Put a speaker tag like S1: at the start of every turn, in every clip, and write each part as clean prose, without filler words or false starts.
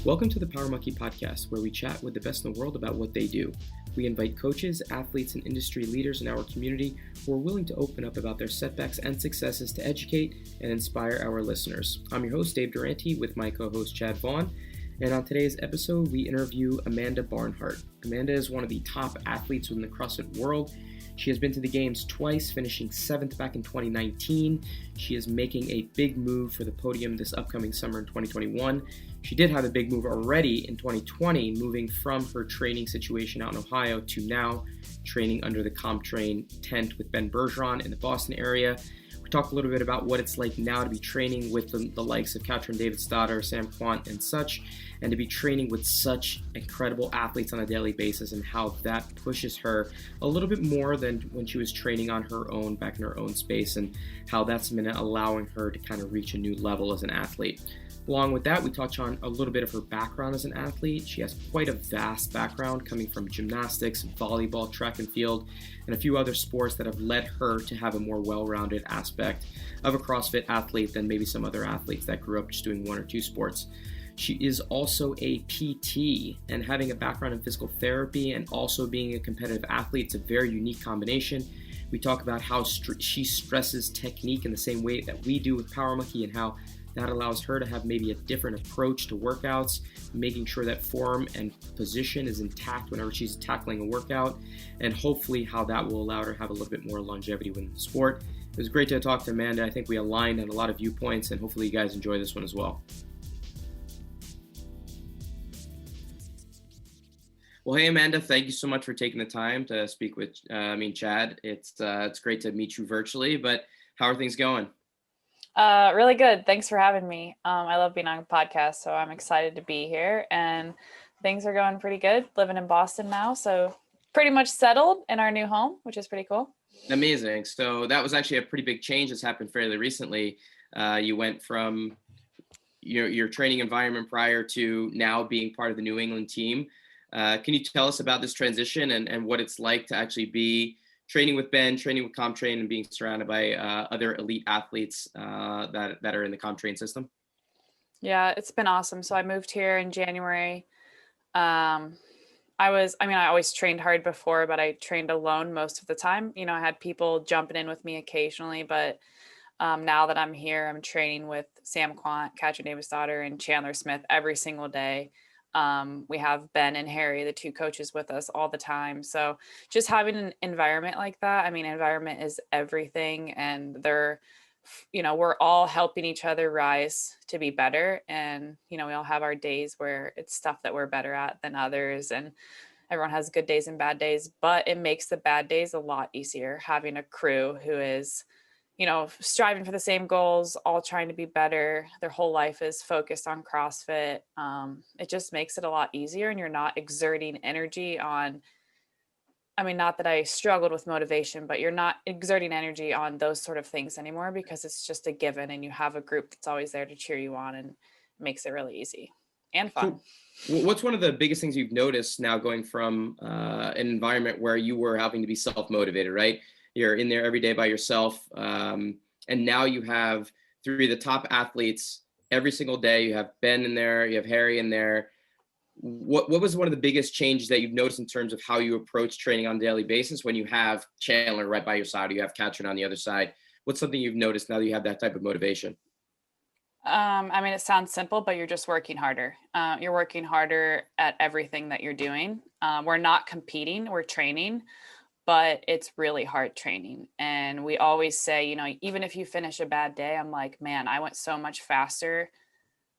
S1: Welcome to the Power Monkey Podcast, where we chat with the best in the world about what they do. We invite coaches, athletes, and industry leaders in our community who are willing to open up about their setbacks and successes to educate and inspire our listeners. I'm your host, Dave Durante, with my co-host, Chad Vaughn. And on today's episode, we interview Amanda Barnhart. Amanda is one of the top athletes within the CrossFit world. She has been to the games twice, finishing 7th back in 2019. She is making a big move for the podium this upcoming summer in 2021. She did have a big move already in 2020, moving from her training situation out in Ohio to now training under the CompTrain tent with Ben Bergeron in the Boston area. We talked a little bit about what it's like now to be training with the likes of Katrin Davidsdottir, Sam Kwant, and such, and to be training with such incredible athletes on a daily basis, and how that pushes her a little bit more than when she was training on her own back in her own space, and how that's been allowing her to kind of reach a new level as an athlete. Along with that, we touch on a little bit of her background as an athlete. She has quite a vast background coming from gymnastics, volleyball, track and field, and a few other sports that have led her to have a more well-rounded aspect of a CrossFit athlete than maybe some other athletes that grew up just doing one or two sports. She is also a PT, and having a background in physical therapy and also being a competitive athlete, it's a very unique combination. We talk about how she stresses technique in the same way that we do with Power Monkey, and how that allows her to have maybe a different approach to workouts, making sure that form and position is intact whenever she's tackling a workout, and hopefully how that will allow her to have a little bit more longevity within the sport. It was great to talk to Amanda. I think we aligned on a lot of viewpoints, and hopefully you guys enjoy this one as well. Well, hey, Amanda, thank you so much for taking the time to speak with Chad. It's great to meet you virtually, but how are things going?
S2: Really good. Thanks for having me. I love being on a podcast, so I'm excited to be here, and things are going pretty good. Living in Boston now, so pretty much settled in our new home, which is pretty cool.
S1: Amazing. So that was actually a pretty big change that's happened fairly recently. You went from your training environment prior to now being part of the New England team. Can you tell us about this transition and what it's like to actually be training with Ben, training with CompTrain, and being surrounded by other elite athletes that are in the CompTrain system?
S2: Yeah, it's been awesome. So I moved here in January. I always trained hard before, but I trained alone most of the time. I had people jumping in with me occasionally, but now that I'm here, I'm training with Sam Kwant, Katrin Davidsdottir, and Chandler Smith every single day. We have Ben and Harry, the two coaches, with us all the time. So just having an environment like that, environment is everything. And we're all helping each other rise to be better. And, we all have our days where it's stuff that we're better at than others. And everyone has good days and bad days, but it makes the bad days a lot easier having a crew who is striving for the same goals, all trying to be better. Their whole life is focused on CrossFit. It just makes it a lot easier, and you're not exerting energy on, not that I struggled with motivation, but you're not exerting energy on those sort of things anymore, because it's just a given, and you have a group that's always there to cheer you on, and it makes it really easy and fun.
S1: So what's one of the biggest things you've noticed now going from an environment where you were having to be self-motivated, right? You're in there every day by yourself. And now you have three of the top athletes every single day. You have Ben in there, you have Harry in there. What was one of the biggest changes that you've noticed in terms of how you approach training on a daily basis when you have Chandler right by your side, or you have Katrin on the other side? What's something you've noticed now that you have that type of motivation?
S2: It sounds simple, but you're just working harder. You're working harder at everything that you're doing. We're not competing, we're training. But it's really hard training. And we always say, even if you finish a bad day, I'm like, man, I went so much faster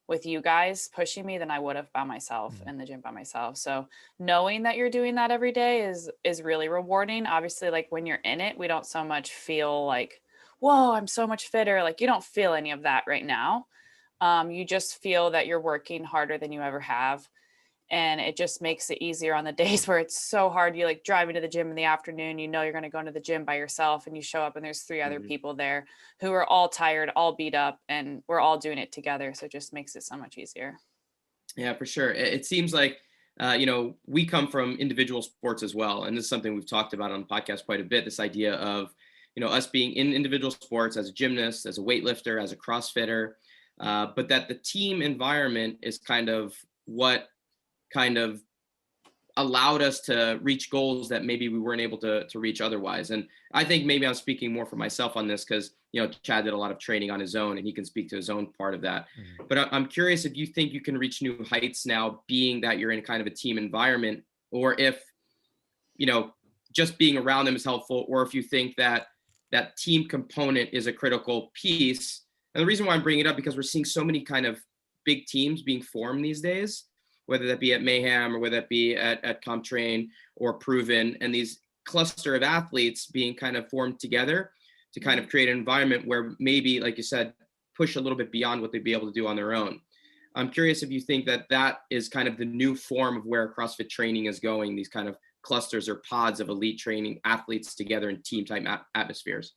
S2: with you guys pushing me than I would have by myself in the gym by myself. So knowing that you're doing that every day is really rewarding. Obviously, like when you're in it, we don't so much feel like, whoa, I'm so much fitter. Like you don't feel any of that right now. You just feel that you're working harder than you ever have. And it just makes it easier on the days where it's so hard. You like driving to the gym in the afternoon, you're going to go into the gym by yourself, and you show up and there's three other people there who are all tired, all beat up, and we're all doing it together. So it just makes it so much easier.
S1: Yeah, for sure. It seems like, we come from individual sports as well. And this is something we've talked about on the podcast quite a bit, this idea of, us being in individual sports as a gymnast, as a weightlifter, as a CrossFitter, but that the team environment is kind of what kind of allowed us to reach goals that maybe we weren't able to reach otherwise. And I think maybe I'm speaking more for myself on this because, Chad did a lot of training on his own and he can speak to his own part of that. Mm-hmm. But I'm curious if you think you can reach new heights now, being that you're in kind of a team environment, or if, just being around them is helpful, or if you think that that team component is a critical piece. And the reason why I'm bringing it up, because we're seeing so many kind of big teams being formed these days, whether that be at Mayhem or whether that be at CompTrain or Proven, and these cluster of athletes being kind of formed together to kind of create an environment where maybe, like you said, push a little bit beyond what they'd be able to do on their own. I'm curious if you think that that is kind of the new form of where CrossFit training is going, these kind of clusters or pods of elite training athletes together in team type atmospheres.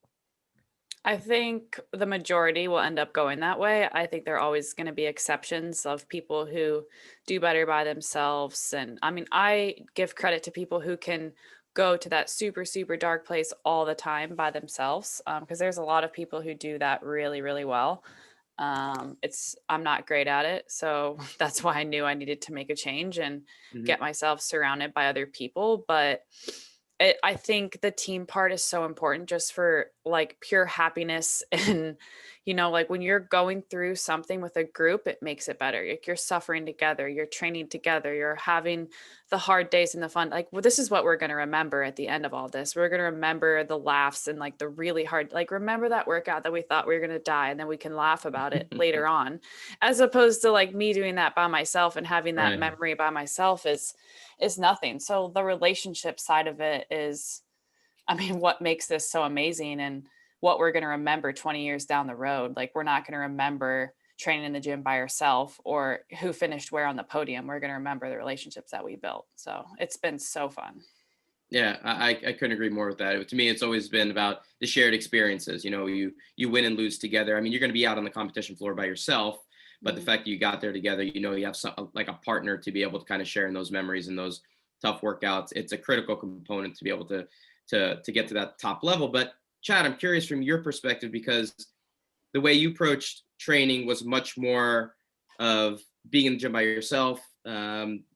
S2: I think the majority will end up going that way. I think there are always going to be exceptions of people who do better by themselves. And I mean, I give credit to people who can go to that super, super dark place all the time by themselves. Because there's a lot of people who do that really, really well. I'm not great at it. So that's why I knew I needed to make a change and get myself surrounded by other people. But I think the team part is so important just for like pure happiness. And, like when you're going through something with a group, it makes it better. Like you're suffering together, you're training together, you're having the hard days and the fun. Like, well, this is what we're going to remember at the end of all this. We're going to remember the laughs and like the really hard, like remember that workout that we thought we were going to die. And then we can laugh about it later on, as opposed to like me doing that by myself and having that memory by myself is nothing. So the relationship side of it is, what makes this so amazing and what we're going to remember 20 years down the road. Like we're not going to remember training in the gym by yourself or who finished where on the podium. We're going to remember the relationships that we built. So it's been so fun.
S1: Yeah, I couldn't agree more with that. To me, it's always been about the shared experiences. You win and lose together. You're going to be out on the competition floor by yourself, but the fact that you got there together, you have some, like a partner to be able to kind of share in those memories and those tough workouts. It's a critical component to be able to get to that top level. But Chad, I'm curious from your perspective, because the way you approached training was much more of being in the gym by yourself,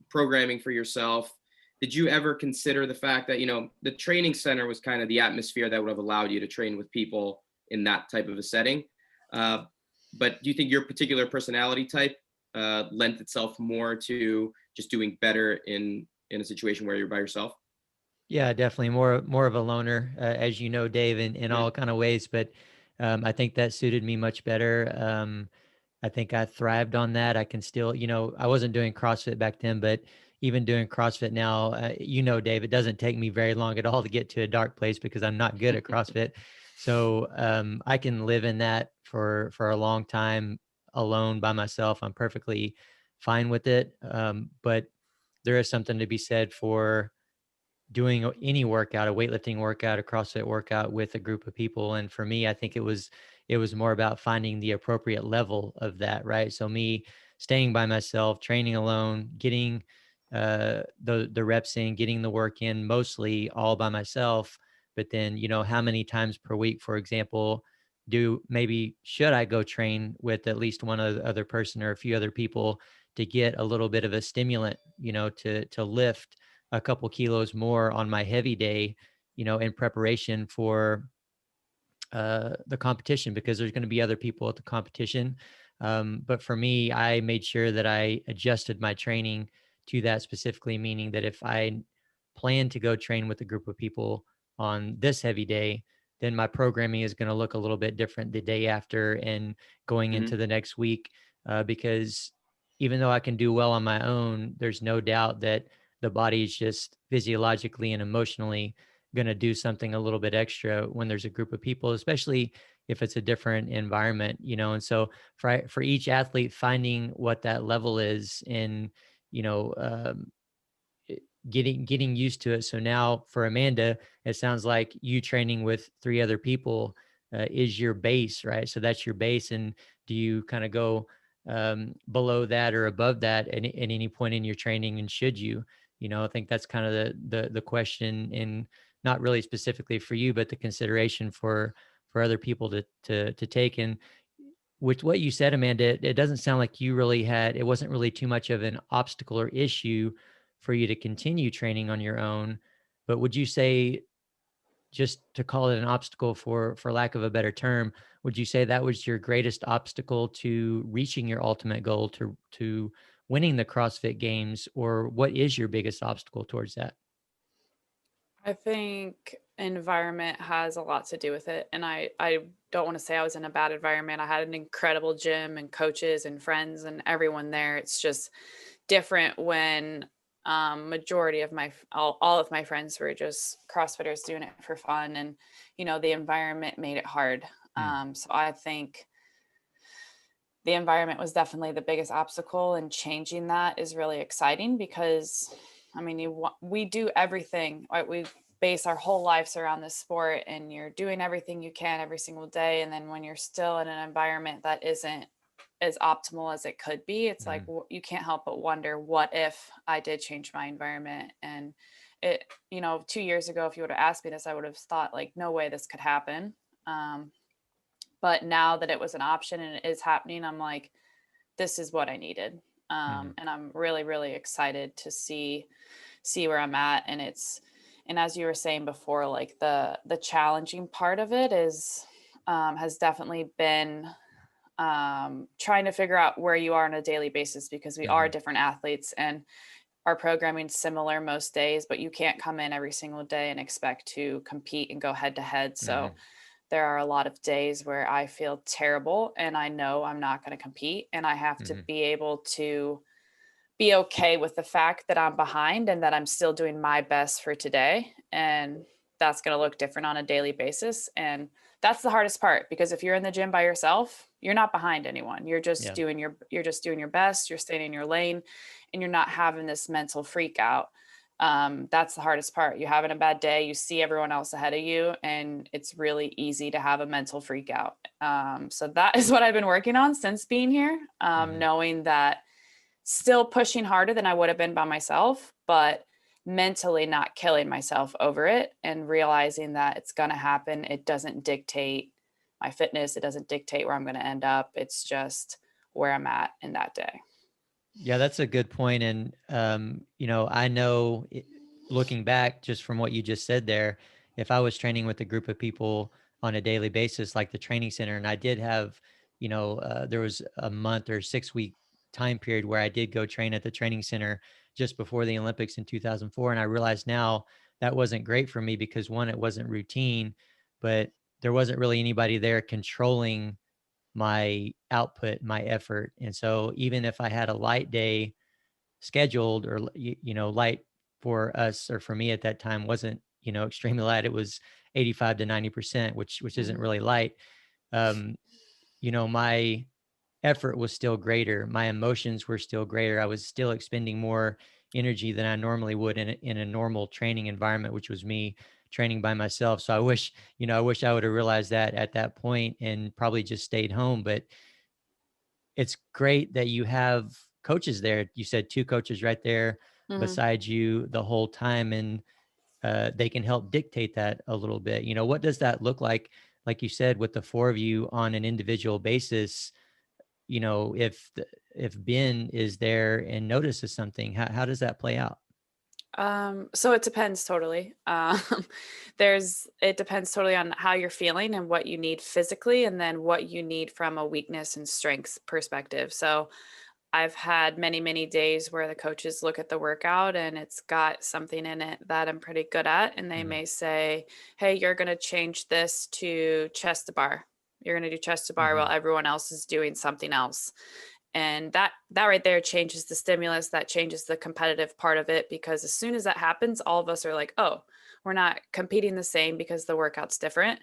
S1: programming for yourself. Did you ever consider the fact that, the training center was kind of the atmosphere that would have allowed you to train with people in that type of a setting? But do you think your particular personality type lent itself more to just doing better in a situation where you're by yourself?
S3: Yeah, definitely more of a loner, as you know, Dave, in all kind of ways. But I think that suited me much better. I think I thrived on that. I can still, I wasn't doing CrossFit back then, but even doing CrossFit now, Dave, it doesn't take me very long at all to get to a dark place because I'm not good at CrossFit. So I can live in that for a long time alone by myself. I'm perfectly fine with it. But there is something to be said for doing any workout, a weightlifting workout, a CrossFit workout with a group of people. And for me, I think it was more about finding the appropriate level of that, right? So me staying by myself, training alone, getting the reps in, getting the work in, mostly all by myself. But then, how many times per week, for example, should I go train with at least one other person or a few other people to get a little bit of a stimulant, to lift a couple kilos more on my heavy day, in preparation for the competition, because there's going to be other people at the competition. But for me, I made sure that I adjusted my training to that specifically, meaning that if I plan to go train with a group of people on this heavy day, then my programming is going to look a little bit different the day after and going into the next week, because even though I can do well on my own, there's no doubt that the body is just physiologically and emotionally going to do something a little bit extra when there's a group of people, especially if it's a different environment, and so for each athlete, finding what that level is and, getting used to it. So now for Amanda, it sounds like you training with 3 other people is your base, right? So that's your base. And do you kind of go below that or above that at any point in your training? And should you? I think that's kind of the question, and not really specifically for you, but the consideration for other people to take. And with what you said, Amanda, it doesn't sound like you really it wasn't really too much of an obstacle or issue for you to continue training on your own. But would you say, just to call it an obstacle for lack of a better term, would you say that was your greatest obstacle to reaching your ultimate goal, to winning the CrossFit Games, or what is your biggest obstacle towards that?
S2: I think environment has a lot to do with it. And I don't want to say I was in a bad environment. I had an incredible gym and coaches and friends and everyone there. It's just different when majority of all of my friends were just CrossFitters doing it for fun. And, the environment made it hard. So I think the environment was definitely the biggest obstacle, and changing that is really exciting because we do everything, right? We base our whole lives around this sport, and you're doing everything you can every single day. And then when you're still in an environment that isn't as optimal as it could be, it's like, you can't help but wonder, what if I did change my environment? And 2 years ago, if you would have asked me this, I would have thought like, no way this could happen. But now that it was an option and it is happening, I'm like, this is what I needed. And I'm really, really excited to see where I'm at. And as you were saying before, like the challenging part of it has definitely been trying to figure out where you are on a daily basis, because we are different athletes and our programming's similar most days, but you can't come in every single day and expect to compete and go head to head. So there are a lot of days where I feel terrible and I know I'm not going to compete, and I have to be able to be okay with the fact that I'm behind and that I'm still doing my best for today. And that's going to look different on a daily basis. And that's the hardest part, because if you're in the gym by yourself, you're not behind anyone. You're just doing your best, you're staying in your lane, and you're not having this mental freak out. That's the hardest part. You're having a bad day, you see everyone else ahead of you, and it's really easy to have a mental freak out. So that is what I've been working on since being here, knowing that still pushing harder than I would have been by myself, but mentally not killing myself over it, and realizing that it's going to happen. It doesn't dictate my fitness. It doesn't dictate where I'm going to end up. It's just where I'm at in that day.
S3: Yeah, that's a good point. And, I know looking back just from what you just said there, if I was training with a group of people on a daily basis, like the training center, and I did have, there was a month or 6-week time period where I did go train at the training center just before the Olympics in 2004. And I realized now that wasn't great for me because, one, it wasn't routine, but there wasn't really anybody there controlling my output, my effort. And so even if I had a light day scheduled, or, light for us, or for me at that time, wasn't, extremely light. It was 85 to 90%, which isn't really light. My effort was still greater. My emotions were still greater. I was still expending more energy than I normally would in a normal training environment, which was me training by myself. So I wish I would have realized that at that point and probably just stayed home. But it's great that you have coaches there. You said 2 coaches right there beside you the whole time, and they can help dictate that a little bit. What does that look like you said, with the 4 of you on an individual basis? If Ben is there and notices something, how does that play out?
S2: So it depends totally. It depends totally on how you're feeling and what you need physically, and then what you need from a weakness and strengths perspective. So I've had many, many days where the coaches look at the workout and it's got something in it that I'm pretty good at. And they may say, hey, you're going to change this to chest to bar. You're going to do chest to bar while everyone else is doing something else. And that right there changes the stimulus, that changes the competitive part of it, because as soon as that happens, all of us are like, oh, we're not competing the same because the workout's different.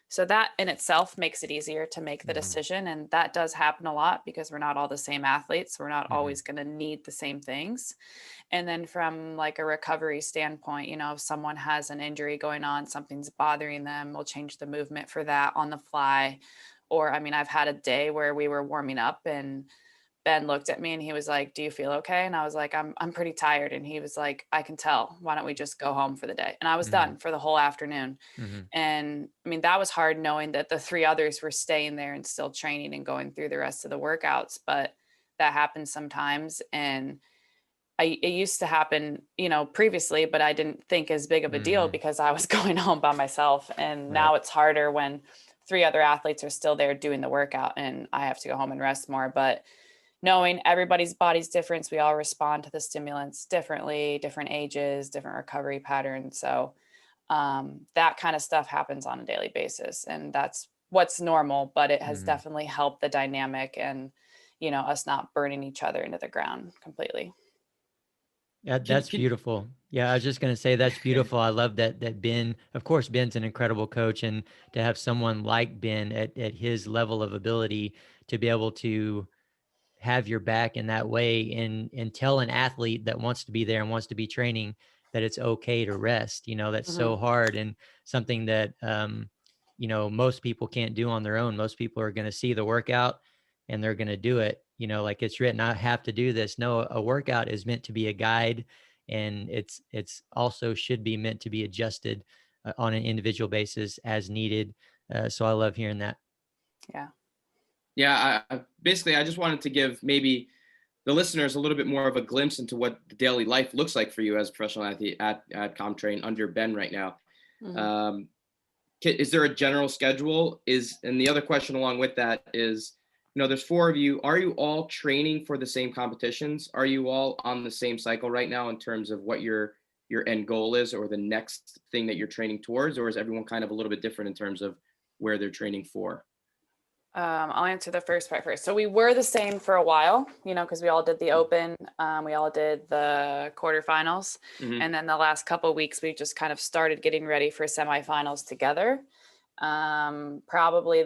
S2: So that in itself makes it easier to make the decision. And that does happen a lot because we're not all the same athletes. We're not always going to need the same things. And then from like a recovery standpoint, if someone has an injury going on, something's bothering them, we'll change the movement for that on the fly. Or, I've had a day where we were warming up and Ben looked at me and he was like, "Do you feel okay?" And I was like, I'm pretty tired. And he was like, "I can tell. Why don't we just go home for the day?" And I was done for the whole afternoon. And I mean, that was hard knowing that the 3 others were staying there and still training and going through the rest of the workouts. But that happens sometimes. And it used to happen, previously, but I didn't think as big of a deal because I was going home by myself. And now it's harder when 3 other athletes are still there doing the workout and I have to go home and rest more. But knowing everybody's body's different, we all respond to the stimulants differently, different ages, different recovery patterns. So that kind of stuff happens on a daily basis, and that's what's normal, but it has definitely helped the dynamic and, us not burning each other into the ground completely.
S3: Yeah, that's beautiful. Yeah, I was just going to say that's beautiful. I love that Ben, of course, Ben's an incredible coach, and to have someone like Ben at his level of ability to be able to have your back in that way and tell an athlete that wants to be there and wants to be training that it's okay to rest. That's so hard, and something that most people can't do on their own. Most people are going to see the workout and they're going to do it, like it's written, I have to do this. No, a workout is meant to be a guide, and it's also should be meant to be adjusted on an individual basis as needed. So I love hearing that.
S1: Yeah, I just wanted to give maybe the listeners a little bit more of a glimpse into what the daily life looks like for you as a professional athlete at CompTrain under Ben right now. Is there a general schedule? And the other question along with that is, there's 4 of you. Are you all training for the same competitions? Are you all on the same cycle right now in terms of what your end goal is, or the next thing that you're training towards? Or is everyone kind of a little bit different in terms of where they're training for?
S2: I'll answer the first part first. So we were the same for a while, because we all did the open, we all did the quarterfinals. And then the last couple of weeks, we just kind of started getting ready for semifinals together. Probably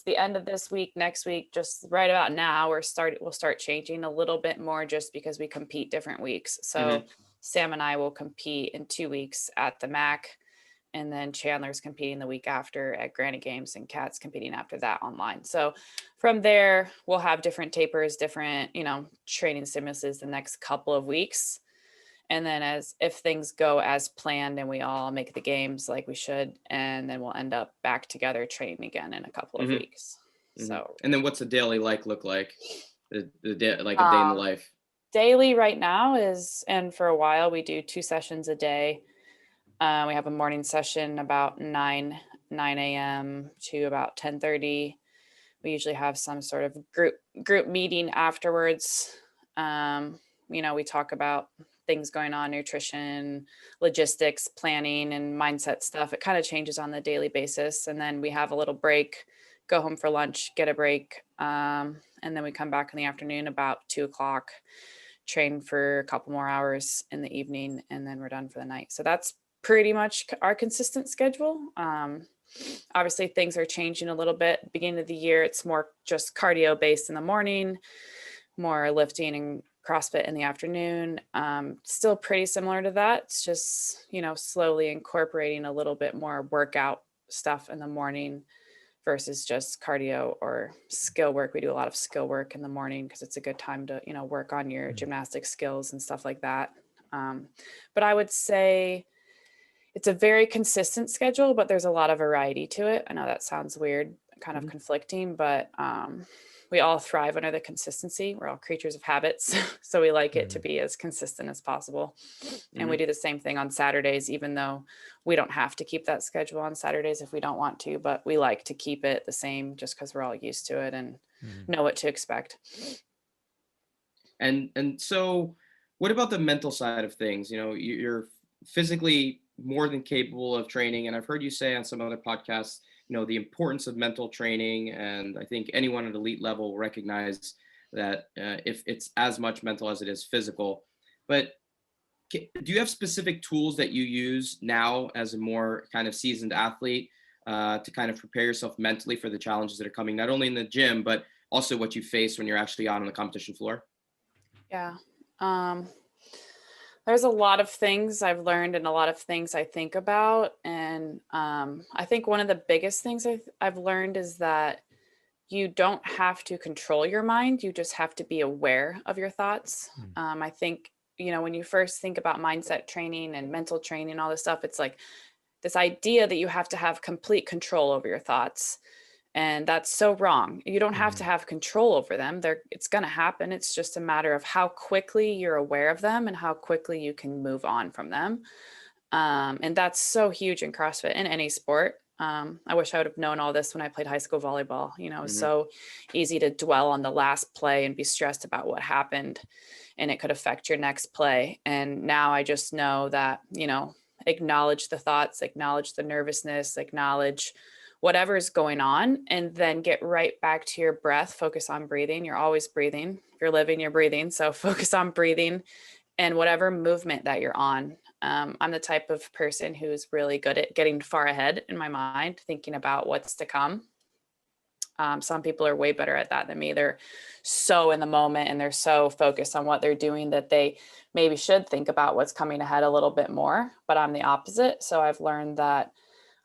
S2: the end of this week, next week, just right about now, we'll start changing a little bit more just because we compete different weeks. So Sam and I will compete in 2 weeks at the MAC. And then Chandler's competing the week after at Granite Games, and Kat's competing after that online. So from there, we'll have different tapers, different, training stimuluses the next couple of weeks. And then if things go as planned and we all make the games like we should, and then we'll end up back together training again in a couple of weeks. So,
S1: and then what's the daily look like? The day, like a day in the life?
S2: Daily right now and for a while we do 2 sessions a day. We have a morning session about 9 a.m. to about 10:30. We usually have some sort of group meeting afterwards. We talk about things going on, nutrition, logistics, planning, and mindset stuff. It kind of changes on the daily basis. And then we have a little break, go home for lunch, get a break. And then we come back in the afternoon about 2:00, train for a couple more hours in the evening, and then we're done for the night. So that's pretty much our consistent schedule. Obviously things are changing a little bit. Beginning of the year, it's more just cardio based in the morning, more lifting and CrossFit in the afternoon. Still pretty similar to that. It's just, slowly incorporating a little bit more workout stuff in the morning versus just cardio or skill work. We do a lot of skill work in the morning because it's a good time to, work on your gymnastic skills and stuff like that. But I would say it's a very consistent schedule, but there's a lot of variety to it. I know that sounds weird, kind of conflicting, but we all thrive under the consistency. We're all creatures of habits. So we like it to be as consistent as possible. And we do the same thing on Saturdays, even though we don't have to keep that schedule on Saturdays if we don't want to, but we like to keep it the same just because we're all used to it and know what to expect.
S1: And so what about the mental side of things? You're physically more than capable of training. And I've heard you say on some other podcasts, the importance of mental training. And I think anyone at elite level will recognize that if it's as much mental as it is physical. But do you have specific tools that you use now as a more kind of seasoned athlete to kind of prepare yourself mentally for the challenges that are coming, not only in the gym, but also what you face when you're actually out on the competition floor?
S2: Yeah. There's a lot of things I've learned and a lot of things I think about. And I think one of the biggest things I've learned is that you don't have to control your mind. You just have to be aware of your thoughts. I think, when you first think about mindset training and mental training, all this stuff, it's like this idea that you have to have complete control over your thoughts. And that's so wrong. You don't have to have control over them. It's going to happen. It's just a matter of how quickly you're aware of them and how quickly you can move on from them. And that's so huge in CrossFit, in any sport. I wish I would have known all this when I played high school volleyball. It was so easy to dwell on the last play and be stressed about what happened, and it could affect your next play. And now I just know that, acknowledge the thoughts, acknowledge the nervousness, acknowledge whatever is going on, and then get right back to your breath. Focus on breathing. You're always breathing. If you're living, you're breathing. So focus on breathing and whatever movement that you're on. I'm the type of person who's really good at getting far ahead in my mind, thinking about what's to come. Some people are way better at that than me. They're so in the moment and they're so focused on what they're doing that they maybe should think about what's coming ahead a little bit more, but I'm the opposite. So I've learned that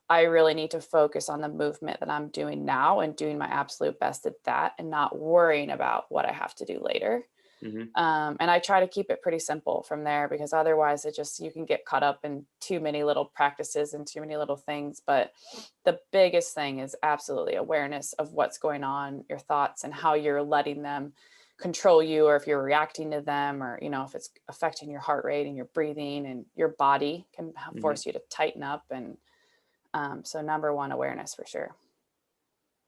S2: I really need to focus on the movement that I'm doing now and doing my absolute best at that and not worrying about what I have to do later. And I try to keep it pretty simple from there, because otherwise you can get caught up in too many little practices and too many little things. But the biggest thing is absolutely awareness of what's going on, your thoughts, and how you're letting them control you, or if you're reacting to them, or, if it's affecting your heart rate and your breathing, and your body can force you to tighten up. And so number one, awareness for sure.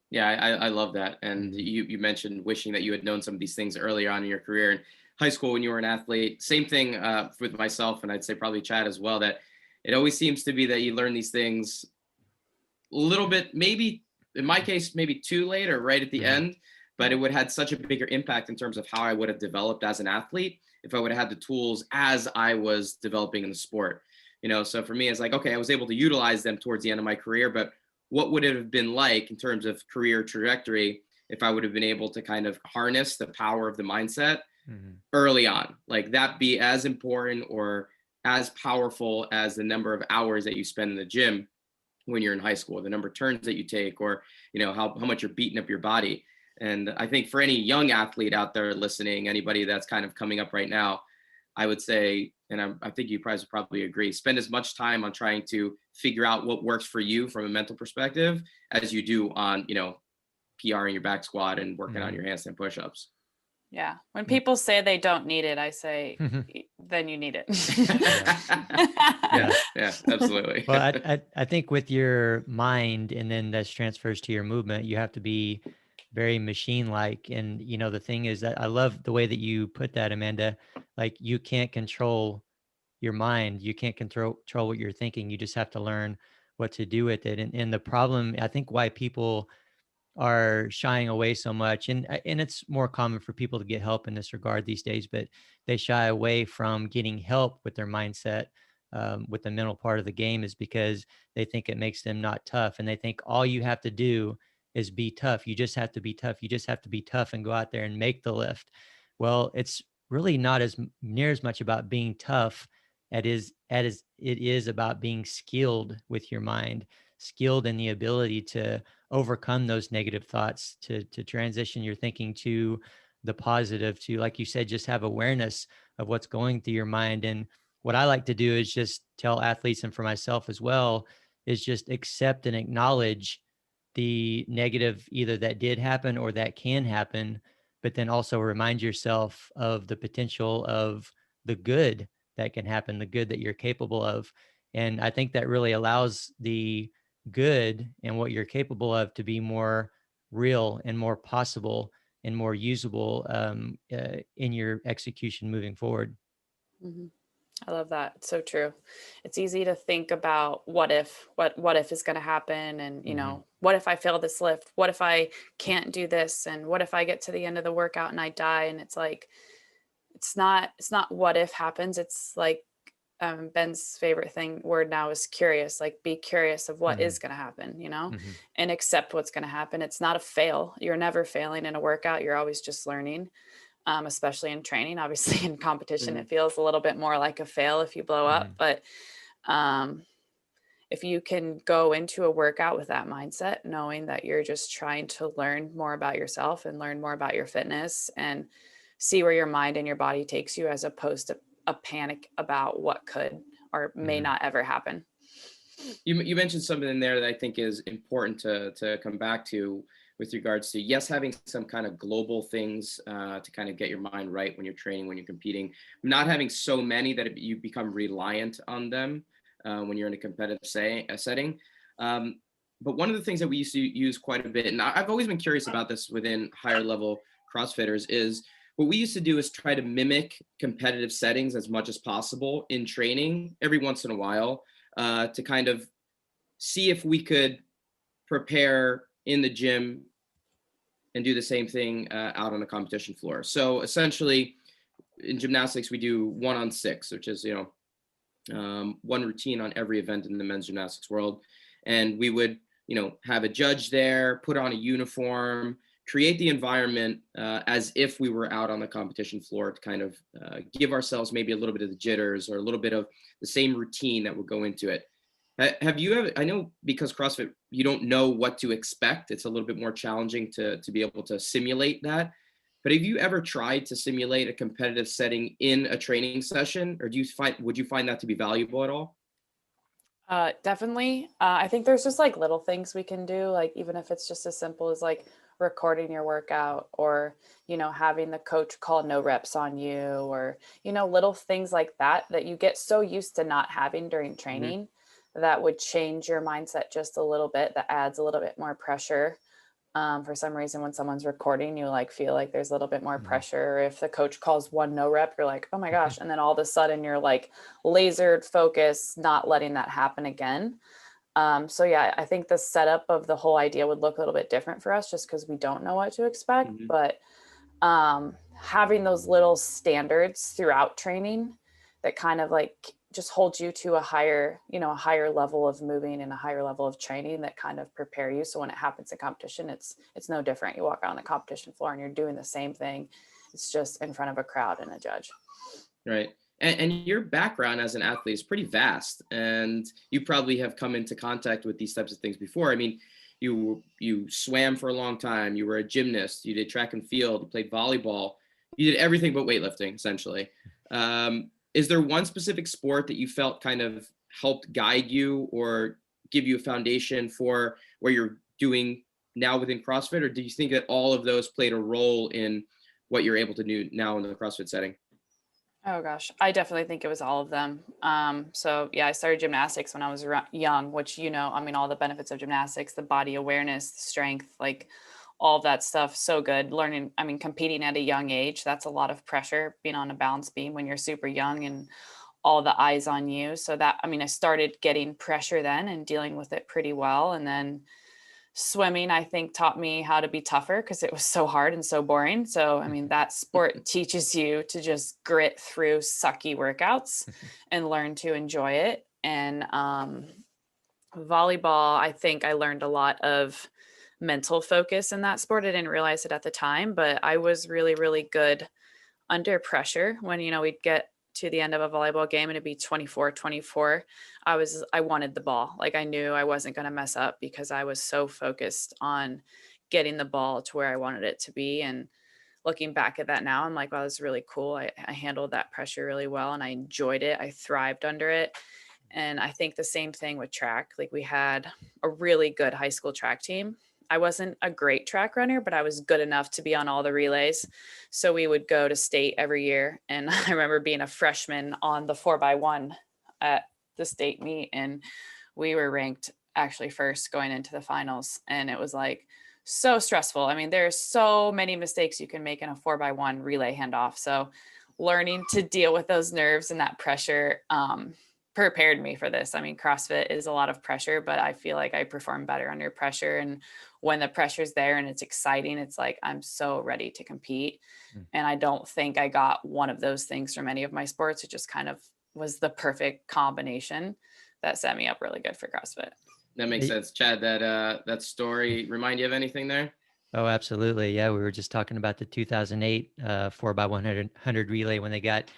S1: Yeah, I love that. And you mentioned wishing that you had known some of these things earlier on in your career in high school when you were an athlete. Same thing with myself, and I'd say probably Chad as well, that it always seems to be that you learn these things a little bit, maybe in my case, maybe too late or right at the end, but it would have had such a bigger impact in terms of how I would have developed as an athlete if I would have had the tools as I was developing in the sport. So for me, it's like, okay, I was able to utilize them towards the end of my career, but what would it have been like in terms of career trajectory if I would have been able to kind of harness the power of the mindset early on? Like, that be as important or as powerful as the number of hours that you spend in the gym when you're in high school, the number of turns that you take, or, how much you're beating up your body. And I think for any young athlete out there listening, anybody that's kind of coming up right now, I would say, and I think you probably agree, spend as much time on trying to figure out what works for you from a mental perspective as you do on, PRing your back squat and working on your handstand push-ups.
S2: Yeah. When people say they don't need it, I say, then you need it.
S1: yeah, absolutely.
S3: Well, I think with your mind, and then that transfers to your movement, you have to be very machine-like. And, the thing is that I love the way that you put that, Amanda. Like, you can't control your mind. You can't control what you're thinking. You just have to learn what to do with it. And the problem, I think, why people are shying away so much, and it's more common for people to get help in this regard these days, but they shy away from getting help with their mindset, with the mental part of the game, is because they think it makes them not tough. And they think all you have to do is be tough. You just have to be tough. You just have to be tough and go out there and make the lift. Well, it's really not near as much about being tough as it is about being skilled with your mind, skilled in the ability to overcome those negative thoughts, to transition your thinking to the positive, to, like you said, just have awareness of what's going through your mind. And what I like to do is just tell athletes, and for myself as well, is just accept and acknowledge the negative, either that did happen or that can happen, but then also remind yourself of the potential of the good that can happen, the good that you're capable of. And I think that really allows the good and what you're capable of to be more real and more possible and more usable in your execution moving forward.
S2: I love that. It's so true. It's easy to think about what if is going to happen. And, what if I fail this lift? What if I can't do this? And what if I get to the end of the workout and I die? And it's like, it's not what if happens. It's like, Ben's favorite word now is curious. Like, be curious of what is going to happen, and accept what's going to happen. It's not a fail. You're never failing in a workout. You're always just learning. Especially in training. Obviously in competition, it feels a little bit more like a fail if you blow up, but if you can go into a workout with that mindset, knowing that you're just trying to learn more about yourself and learn more about your fitness and see where your mind and your body takes you, as opposed to a panic about what could or may not ever happen.
S1: You mentioned something in there that I think is important to come back to, with regards to, yes, having some kind of global things to kind of get your mind right when you're training, when you're competing, not having so many that you become reliant on them when you're in a competitive setting. But one of the things that we used to use quite a bit, and I've always been curious about this within higher level CrossFitters, is what we used to do is try to mimic competitive settings as much as possible in training every once in a while, to kind of see if we could prepare in the gym and do the same thing out on the competition floor. So essentially, in gymnastics, we do 1-on-6, which is, one routine on every event in the men's gymnastics world. And we would, have a judge there, put on a uniform, create the environment as if we were out on the competition floor, to kind of give ourselves maybe a little bit of the jitters or a little bit of the same routine that would go into it. Have you ever, I know because CrossFit, you don't know what to expect. It's a little bit more challenging to be able to simulate that. But have you ever tried to simulate a competitive setting in a training session, or would you find that to be valuable at all?
S2: Definitely. I think there's just like little things we can do, like even if it's just as simple as like recording your workout, or, having the coach call no reps on you, or, little things like that you get so used to not having during training, that would change your mindset just a little bit. That adds a little bit more pressure. For some reason, when someone's recording, you like feel like there's a little bit more pressure. If the coach calls one no rep, you're like, oh my gosh. And then all of a sudden you're like lasered focus, not letting that happen again. So yeah, I think the setup of the whole idea would look a little bit different for us, just because we don't know what to expect. But having those little standards throughout training that kind of like just holds you to a higher level of moving and a higher level of training, that kind of prepare you. So when it happens in competition, it's no different. You walk out on the competition floor and you're doing the same thing. It's just in front of a crowd and a judge.
S1: Right. And your background as an athlete is pretty vast, and you probably have come into contact with these types of things before. I mean, you swam for a long time. You were a gymnast. You did track and field. You played volleyball. You did everything but weightlifting, essentially. Is there one specific sport that you felt kind of helped guide you or give you a foundation for where you're doing now within CrossFit? Or do you think that all of those played a role in what you're able to do now in the CrossFit setting?
S2: Oh gosh, I definitely think it was all of them. So yeah, I started gymnastics when I was young, which, all the benefits of gymnastics, the body awareness, the strength, like all of that stuff. So good. Learning, competing at a young age, that's a lot of pressure, being on a balance beam when you're super young and all the eyes on you. So that, I started getting pressure then and dealing with it pretty well. And then swimming, I think, taught me how to be tougher, because it was so hard and so boring. So, that sport teaches you to just grit through sucky workouts and learn to enjoy it. And volleyball, I think I learned a lot of mental focus in that sport. I didn't realize it at the time, but I was really, really good under pressure when, we'd get to the end of a volleyball game and it'd be 24-24. I wanted the ball. Like, I knew I wasn't going to mess up, because I was so focused on getting the ball to where I wanted it to be. And looking back at that now, I'm like, wow, this is really cool. I handled that pressure really well and I enjoyed it. I thrived under it. And I think the same thing with track. Like, we had a really good high school track team. I wasn't a great track runner, but I was good enough to be on all the relays. So we would go to state every year. And I remember being a freshman on the 4x1 at the state meet, and we were ranked actually first going into the finals. And it was like so stressful. There's so many mistakes you can make in a 4x1 relay handoff. So learning to deal with those nerves and that pressure prepared me for this. CrossFit is a lot of pressure, but I feel like I perform better under pressure. And when the pressure's there and it's exciting, it's like, I'm so ready to compete. And I don't think I got one of those things from any of my sports. It just kind of was the perfect combination that set me up really good for CrossFit.
S1: That makes sense. Chad, that story remind you of anything there?
S3: Oh, absolutely. Yeah. We were just talking about the 2008 4x100 relay when they got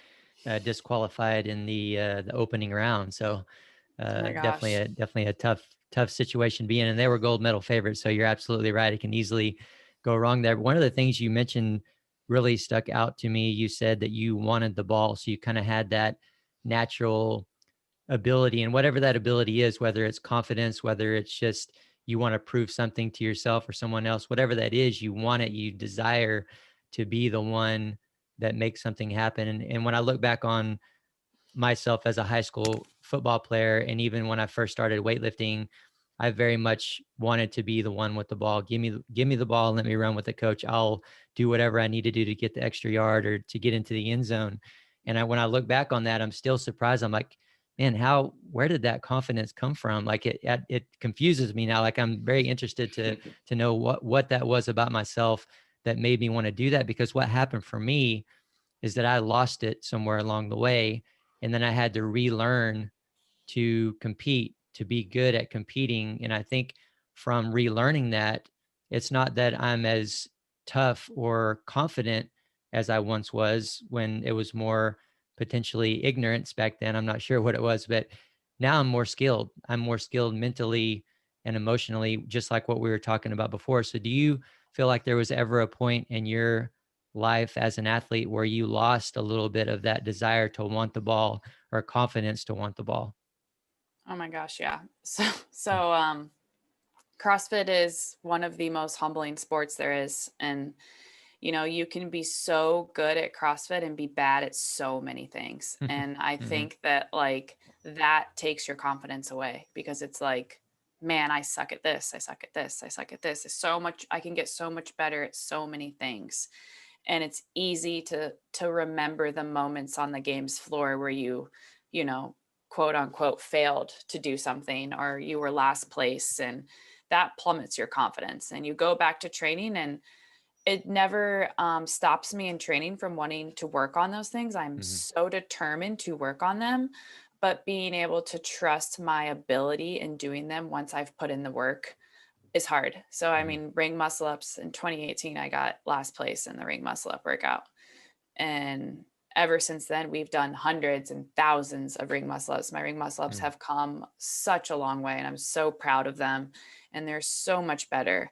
S3: disqualified in the opening round. So
S2: Oh my
S3: Definitely
S2: gosh.
S3: definitely a tough situation to be in. And they were gold medal favorites. So you're absolutely right. It can easily go wrong there. One of the things you mentioned really stuck out to me. You said that you wanted the ball. So you kind of had that natural ability, and whatever that ability is, whether it's confidence, whether it's just you want to prove something to yourself or someone else, whatever that is, you want it, you desire to be the one that makes something happen. And when I look back on myself as a high school football player, and even when I first started weightlifting, I very much wanted to be the one with the ball. Give me the ball and let me run with it, coach. I'll do whatever I need to do to get the extra yard or to get into the end zone. And when I look back on that, I'm still surprised. I'm like, man, where did that confidence come from? Like it confuses me now. Like I'm very interested to know what that was about myself that made me want to do that. Because what happened for me is that I lost it somewhere along the way. And then I had to relearn to compete, to be good at competing. And I think from relearning that, it's not that I'm as tough or confident as I once was when it was more potentially ignorance back then. I'm not sure what it was, but now I'm more skilled. I'm more skilled mentally and emotionally, just like what we were talking about before. So do you feel like there was ever a point in your life as an athlete where you lost a little bit of that desire to want the ball or confidence to want the ball?
S2: Oh my gosh, yeah. So CrossFit is one of the most humbling sports there is. And, you can be so good at CrossFit and be bad at so many things. And I
S3: Mm-hmm.
S2: think that like that takes your confidence away because it's like, man, I suck at this. I suck at this. I suck at this. It's so much, I can get so much better at so many things. And it's easy to remember the moments on the games floor where you know, quote unquote failed to do something or you were last place, and that plummets your confidence. And you go back to training, and it never stops me in training from wanting to work on those things. I'm
S3: Mm-hmm.
S2: so determined to work on them, but being able to trust my ability in doing them once I've put in the work is hard. So, I
S3: Mm-hmm.
S2: mean, ring muscle ups in 2018, I got last place in the ring muscle up workout. And ever since then, we've done hundreds and thousands of ring muscle ups. My ring muscle ups have come such a long way, and I'm so proud of them. And they're so much better.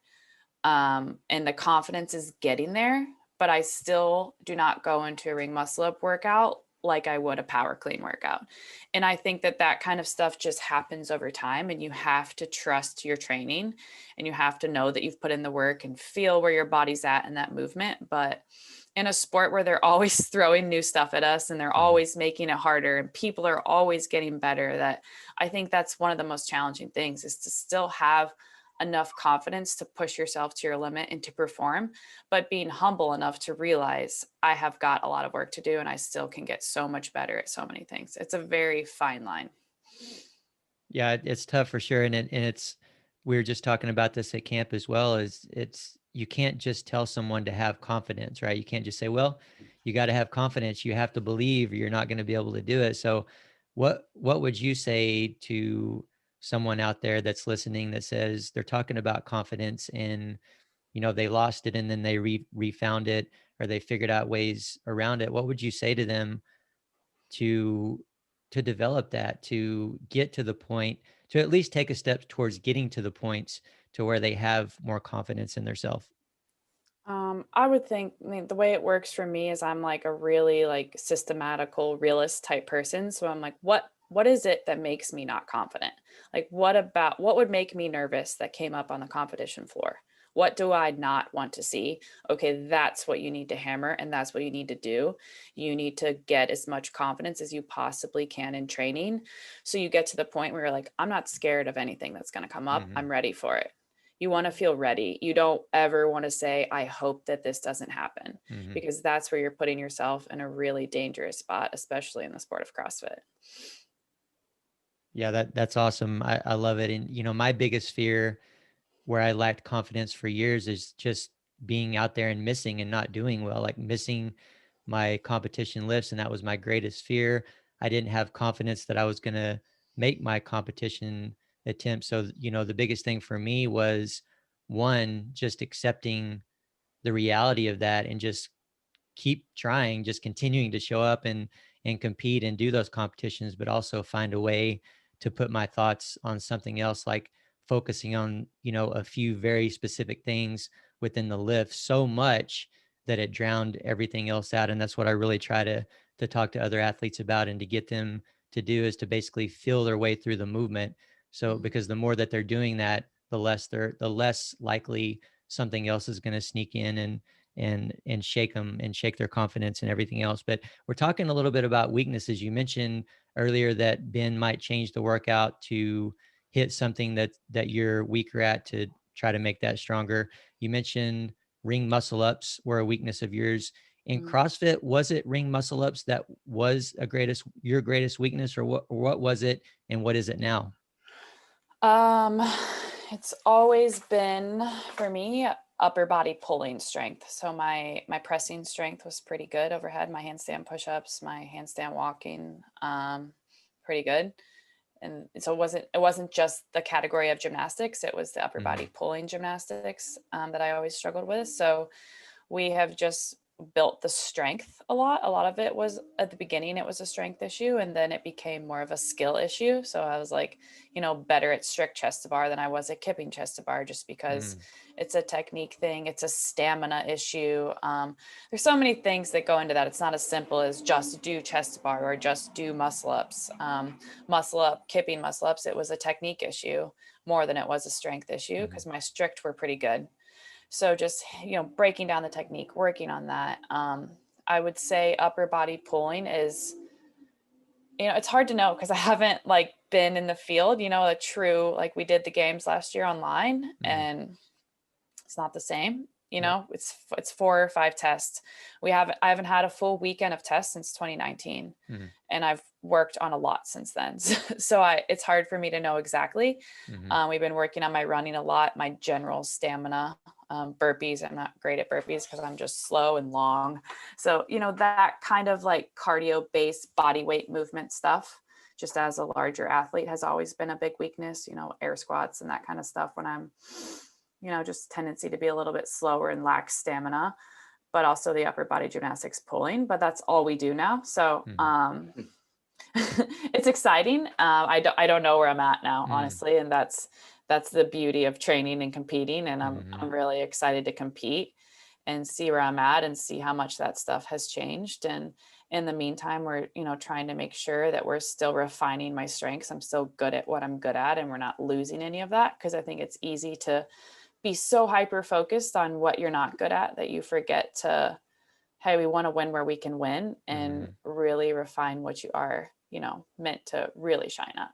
S2: And the confidence is getting there, but I still do not go into a ring muscle up workout like I would a power clean workout. And I think that kind of stuff just happens over time, and you have to trust your training, and you have to know that you've put in the work and feel where your body's at in that movement. But in a sport where they're always throwing new stuff at us and they're
S3: Mm-hmm.
S2: always making it harder and people are always getting better, that I think that's one of the most challenging things, is to still have enough confidence to push yourself to your limit and to perform, but being humble enough to realize I have got a lot of work to do and I still can get so much better at so many things. It's a very fine line.
S3: Yeah, it's tough for sure. We were just talking about this at camp as well, you can't just tell someone to have confidence, right? You can't just say, well, you got to have confidence. You have to believe, or you're not going to be able to do it. So what would you say to someone out there that's listening that says they're talking about confidence and, they lost it and then they refound it, or they figured out ways around it? What would you say to them to develop that, to get to the point, to at least take a step towards getting to the points to where they have more confidence in themselves?
S2: I would think, I mean, the way it works for me is I'm like a really like systematical realist type person. So I'm like, what is it that makes me not confident? Like what would make me nervous that came up on the competition floor? What do I not want to see? Okay, that's what you need to hammer, and that's what you need to do. You need to get as much confidence as you possibly can in training. So you get to the point where you're like, I'm not scared of anything that's going to come up.
S3: Mm-hmm.
S2: I'm ready for it. You want to feel ready. You don't ever want to say, I hope that this doesn't happen,
S3: Mm-hmm.
S2: because that's where you're putting yourself in a really dangerous spot, especially in the sport of CrossFit.
S3: Yeah, that's awesome. I love it. And, my biggest fear where I lacked confidence for years is just being out there and missing and not doing well, like missing my competition lifts. And that was my greatest fear. I didn't have confidence that I was going to make my competition attempt. So, the biggest thing for me was, one, just accepting the reality of that and just keep trying, just continuing to show up and compete and do those competitions, but also find a way to put my thoughts on something else, like focusing on, a few very specific things within the lift so much that it drowned everything else out. And that's what I really try to talk to other athletes about and to get them to do, is to basically feel their way through the movement. So because the more that they're doing that, the less likely something else is going to sneak in and shake them and shake their confidence and everything else. But we're talking a little bit about weaknesses. You mentioned earlier that Ben might change the workout to hit something that you're weaker at to try to make that stronger. You mentioned ring muscle ups were a weakness of yours. In CrossFit, was it ring muscle ups that was your greatest weakness, or what was it, and what is it now?
S2: It's always been, for me, upper body pulling strength. So my pressing strength was pretty good overhead. My handstand push-ups, my handstand walking, pretty good. And so it wasn't just the category of gymnastics, it was the upper body pulling gymnastics that I always struggled with. So we have just built the strength a lot. A lot of it was, at the beginning, it was a strength issue, and then it became more of a skill issue. So I was like, better at strict chest to bar than I was at kipping chest to bar, just because it's a technique thing. It's a stamina issue. There's so many things that go into that. It's not as simple as just do chest to bar or just do muscle ups. Kipping muscle ups, it was a technique issue more than it was a strength issue, because my strict were pretty good. So just, breaking down the technique, working on that. I would say upper body pulling is, it's hard to know because I haven't been in the field, a true, we did the games last year online and it's not the same. It's 4 or 5 tests. I haven't had a full weekend of tests since 2019 and I've worked on a lot since then. So it's hard for me to know exactly. We've been working on my running a lot, my general stamina, burpees. I'm not great at burpees because I'm just slow and long. So, that kind of cardio based body weight movement stuff, just as a larger athlete, has always been a big weakness, air squats and that kind of stuff when I'm, just tendency to be a little bit slower and lack stamina, but also the upper body gymnastics pulling, but that's all we do now. So, it's exciting. I don't know where I'm at now, honestly. And that's the beauty of training and competing. And I'm really excited to compete and see where I'm at and see how much that stuff has changed. And in the meantime, we're, trying to make sure that we're still refining my strengths. I'm still good at what I'm good at, and we're not losing any of that. Cause I think it's easy to be so hyper focused on what you're not good at that you forget to, hey, we want to win where we can win, and really refine what you are, meant to really shine at.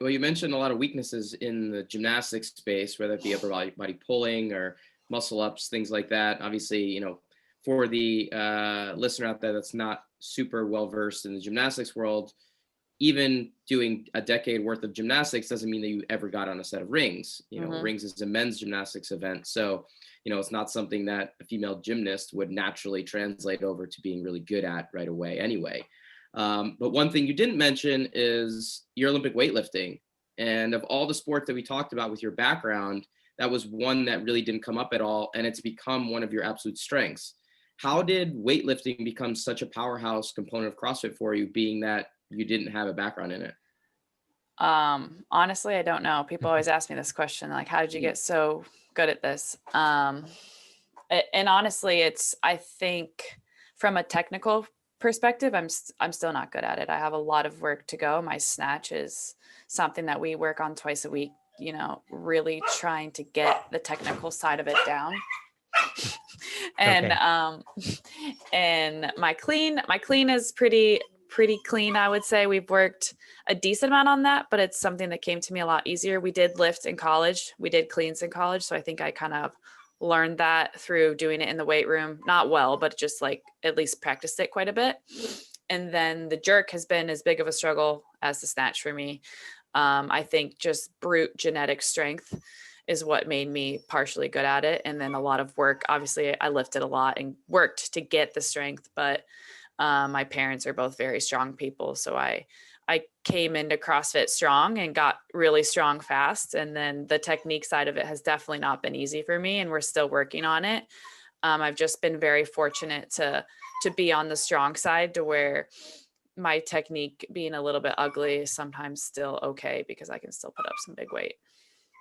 S1: Well, you mentioned a lot of weaknesses in the gymnastics space, whether it be upper body pulling or muscle ups, things like that. Obviously, for the listener out there that's not super well versed in the gymnastics world, even doing a decade worth of gymnastics doesn't mean that you ever got on a set of rings. Rings is a men's gymnastics event. So, it's not something that a female gymnast would naturally translate over to being really good at right away anyway. But one thing you didn't mention is your Olympic weightlifting. And of all the sports that we talked about with your background, that was one that really didn't come up at all. And it's become one of your absolute strengths. How did weightlifting become such a powerhouse component of CrossFit for you, being that you didn't have a background in it?
S2: Honestly, I don't know. People always ask me this question, how did you get so good at this? And honestly, I think from a technical perspective, I'm still not good at it. I have a lot of work to go. My snatch is something that we work on twice a week, really trying to get the technical side of it down. And, and my clean is pretty clean. I would say we've worked a decent amount on that, but it's something that came to me a lot easier. We did lift in college. We did cleans in college. So I think I kind of learned that through doing it in the weight room, not well, but just at least practiced it quite a bit. And then the jerk has been as big of a struggle as the snatch for me. I think just brute genetic strength is what made me partially good at it. And then a lot of work, obviously I lifted a lot and worked to get the strength, but my parents are both very strong people. So I came into CrossFit strong and got really strong fast. And then the technique side of it has definitely not been easy for me, and we're still working on it. I've just been very fortunate to be on the strong side, to where my technique being a little bit ugly is sometimes still okay because I can still put up some big weight.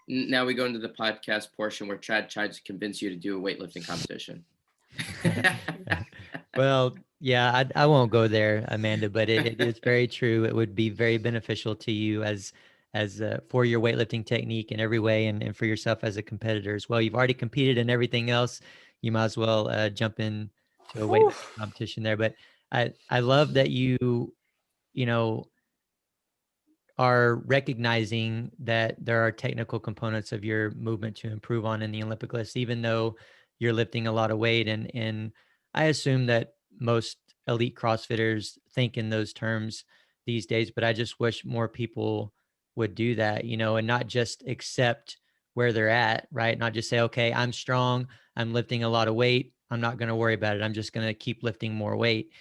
S1: Now we go into the podcast portion where Chad tries to convince you to do a weightlifting competition.
S3: Well, yeah, I won't go there, Amanda, but it is very true. It would be very beneficial to you as for your weightlifting technique in every way, and for yourself as a competitor as well. You've already competed in everything else. You might as well jump in to a weightlifting competition there. But I love that you know, are recognizing that there are technical components of your movement to improve on in the Olympic list, even though you're lifting a lot of weight. And I assume that most elite CrossFitters think in those terms these days, but I just wish more people would do that, and not just accept where they're at, right? Not just say, okay, I'm strong, I'm lifting a lot of weight, I'm not going to worry about it, I'm just going to keep lifting more weight,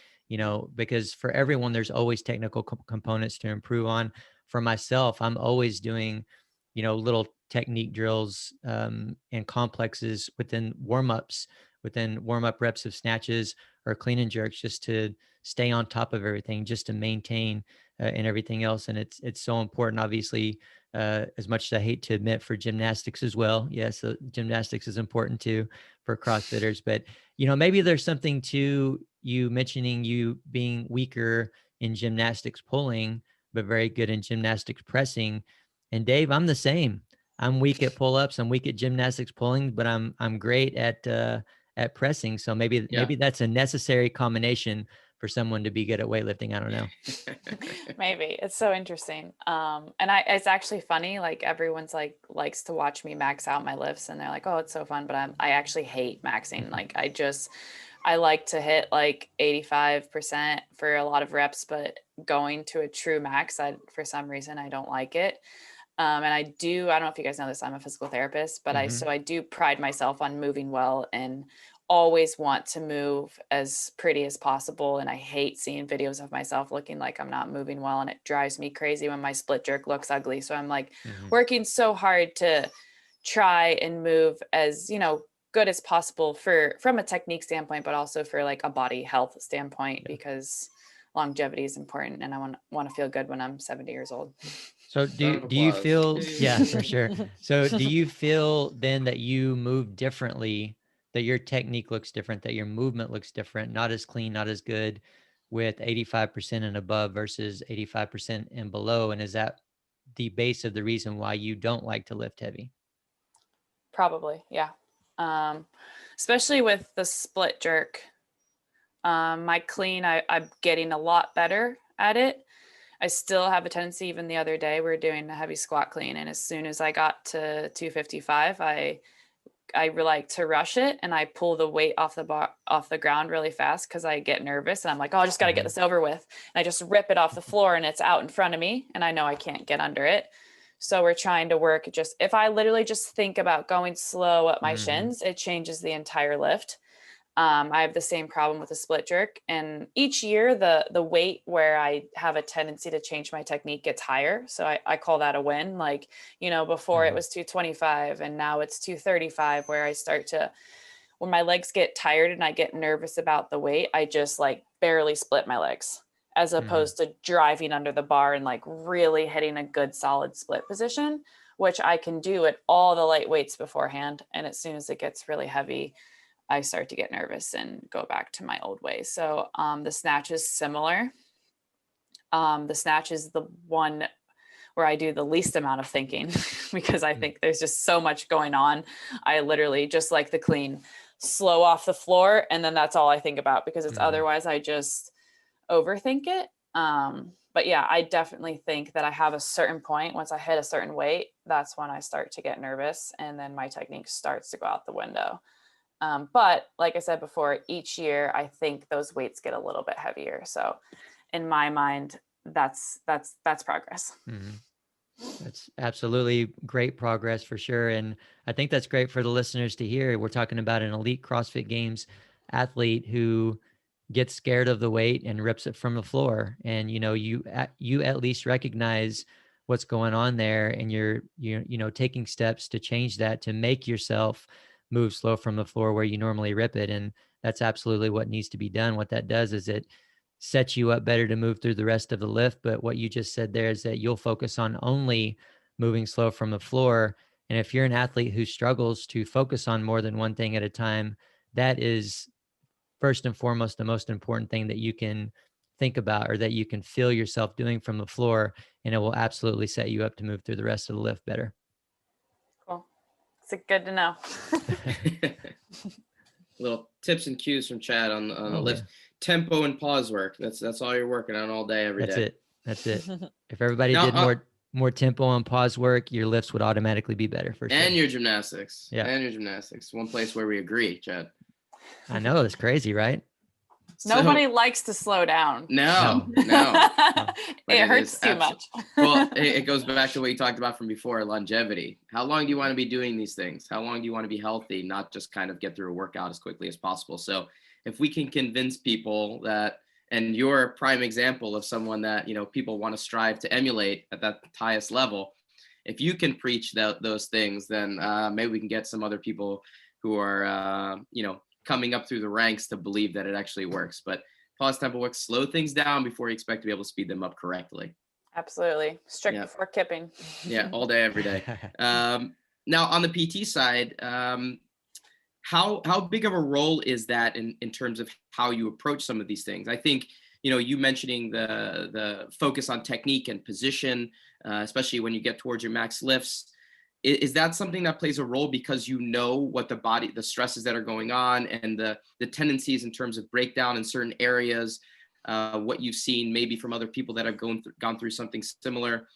S3: because for everyone, there's always technical components to improve on. For myself, I'm always doing, little technique drills and complexes within warm-ups, within warm-up reps of snatches or clean and jerks, just to stay on top of everything, just to maintain and everything else. And it's so important, obviously, as much as I hate to admit, for gymnastics as well. Yes, gymnastics is important too for CrossFitters, but maybe there's something to you mentioning you being weaker in gymnastics pulling, but very good in gymnastics pressing. And Dave, I'm the same. I'm weak at pull-ups, I'm weak at gymnastics pulling, but I'm great at pressing. So maybe that's a necessary combination for someone to be good at weightlifting. I don't know.
S2: Maybe. It's so interesting. And it's actually funny. Like everyone's likes to watch me max out my lifts, and they're like, oh, it's so fun. But I actually hate maxing. Like I like to hit like 85% for a lot of reps, but going to a true max, for some reason, I don't like it. And I don't know if you guys know this, I'm a physical therapist, but I do pride myself on moving well and always want to move as pretty as possible. And I hate seeing videos of myself looking like I'm not moving well. And it drives me crazy when my split jerk looks ugly. So I'm like working so hard to try and move as, good as possible from a technique standpoint, but also for like a body health standpoint, because longevity is important, and I want to feel good when I'm 70 years old.
S3: So do you feel, yeah, for sure. So do you feel then that you move differently, that your technique looks different, that your movement looks different, not as clean, not as good with 85% and above versus 85% and below? And is that the base of the reason why you don't like to lift heavy?
S2: Probably, yeah. Especially with the split jerk. My clean, I'm getting a lot better at it. I still have a tendency, even the other day, we were doing a heavy squat clean, and as soon as I got to 255, I like to rush it, and I pull the weight off the ground really fast because I get nervous, and I'm like, oh, I just got to get this over with. And I just rip it off the floor, and it's out in front of me, and I know I can't get under it. So we're trying to work if I literally just think about going slow up my shins, it changes the entire lift. I have the same problem with the split jerk, and each year the weight where I have a tendency to change my technique gets higher. So I call that a win. Like, before it was 225 and now it's 235, where I start to, when my legs get tired and I get nervous about the weight, I just like barely split my legs, as opposed to driving under the bar and like really hitting a good solid split position, which I can do at all the light weights beforehand. And as soon as it gets really heavy, I start to get nervous and go back to my old ways. So the snatch is similar. The snatch is the one where I do the least amount of thinking because I think there's just so much going on. I literally, just like the clean, slow off the floor, and then that's all I think about, because it's otherwise I just overthink it. But yeah, I definitely think that I have a certain point. Once I hit a certain weight, that's when I start to get nervous, and then my technique starts to go out the window. But like I said before, each year I think those weights get a little bit heavier. So in my mind, that's progress.
S3: That's absolutely great progress for sure. And I think that's great for the listeners to hear. We're talking about an elite CrossFit Games athlete who gets scared of the weight and rips it from the floor. And, you at least recognize what's going on there, and you're taking steps to change that, to make yourself move slow from the floor where you normally rip it. And that's absolutely what needs to be done. What that does is it sets you up better to move through the rest of the lift. But what you just said there is that you'll focus on only moving slow from the floor. And if you're an athlete who struggles to focus on more than one thing at a time, that is first and foremost the most important thing that you can think about or that you can feel yourself doing from the floor. And it will absolutely set you up to move through the rest of the lift better.
S2: Cool. It's good to know.
S1: Little tips and cues from Chad on the lift. Yeah. Tempo and pause work. That's all you're working on all day, every day.
S3: That's it. If everybody did more tempo and pause work, your lifts would automatically be better for sure.
S1: And your gymnastics. Yeah. And your gymnastics. One place where we agree, Chad.
S3: I know, it's crazy, right?
S2: Nobody likes to slow down.
S1: No.
S2: It hurts too much.
S1: Well, it goes back to what you talked about from before, longevity. How long do you want to be doing these things? How long do you want to be healthy, not just kind of get through a workout as quickly as possible? So if we can convince people that, and you're a prime example of someone that, people want to strive to emulate at that highest level. If you can preach those things, then maybe we can get some other people who are, coming up through the ranks to believe that it actually works. But pause, tempo work, slow things down before you expect to be able to speed them up correctly.
S2: Absolutely. Strict before kipping.
S1: Yeah, all day, every day. Now on the PT side, how big of a role is that in terms of how you approach some of these things? I think, you mentioning the focus on technique and position, especially when you get towards your max lifts. Is that something that plays a role because what the stresses that are going on and the tendencies in terms of breakdown in certain areas, what you've seen maybe from other people that have gone through something similar?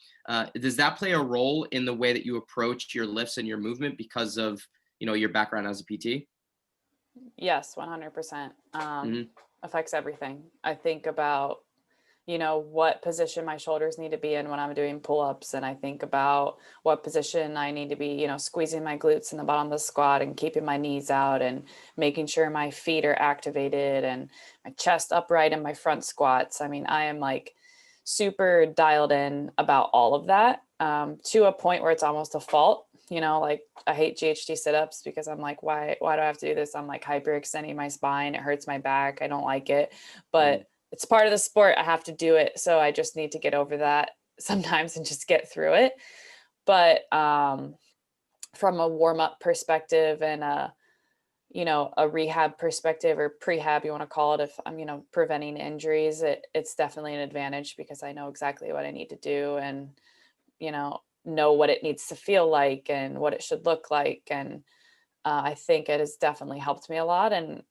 S1: Does that play a role in the way that you approach your lifts and your movement because of, your background as a PT?
S2: Yes, 100%. Affects everything. I think about, what position my shoulders need to be in when I'm doing pull-ups. And I think about what position I need to be, squeezing my glutes in the bottom of the squat and keeping my knees out and making sure my feet are activated and my chest upright in my front squats. I mean, I am like super dialed in about all of that to a point where it's almost a fault. Like I hate GHD sit-ups because I'm like, why do I have to do this? I'm like hyperextending my spine. It hurts my back. I don't like it, but it's part of the sport. I have to do it. So I just need to get over that sometimes and just get through it. But from a warm-up perspective and a rehab perspective or prehab, you want to call it, if I'm, preventing injuries, it's definitely an advantage because I know exactly what I need to do and, know what it needs to feel like and what it should look like. And I think it has definitely helped me a lot and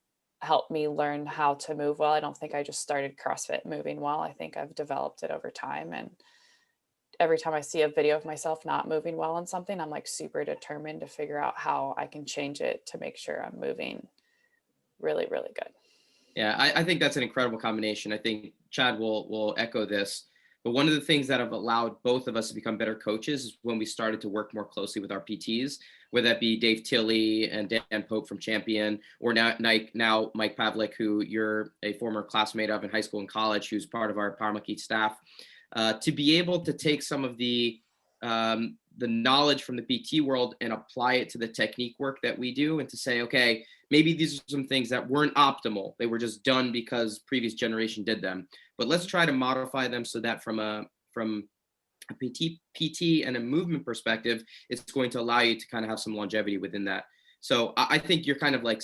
S2: helped me learn how to move well. I don't think I just started CrossFit moving well. I think I've developed it over time. And every time I see a video of myself not moving well on something, I'm like super determined to figure out how I can change it to make sure I'm moving really, really good.
S1: Yeah, I think that's an incredible combination. I think Chad will echo this. But one of the things that have allowed both of us to become better coaches is when we started to work more closely with our PTs, whether that be Dave Tilley and Dan Pope from Champion, or now Mike Pavlik, who you're a former classmate of in high school and college, who's part of our Power Monkey staff, to be able to take some of the knowledge from the PT world and apply it to the technique work that we do, and to say, okay, maybe these are some things that weren't optimal. They were just done because previous generation did them. But let's try to modify them so that from a PT and a movement perspective, it's going to allow you to kind of have some longevity within that. So I think you're kind of like,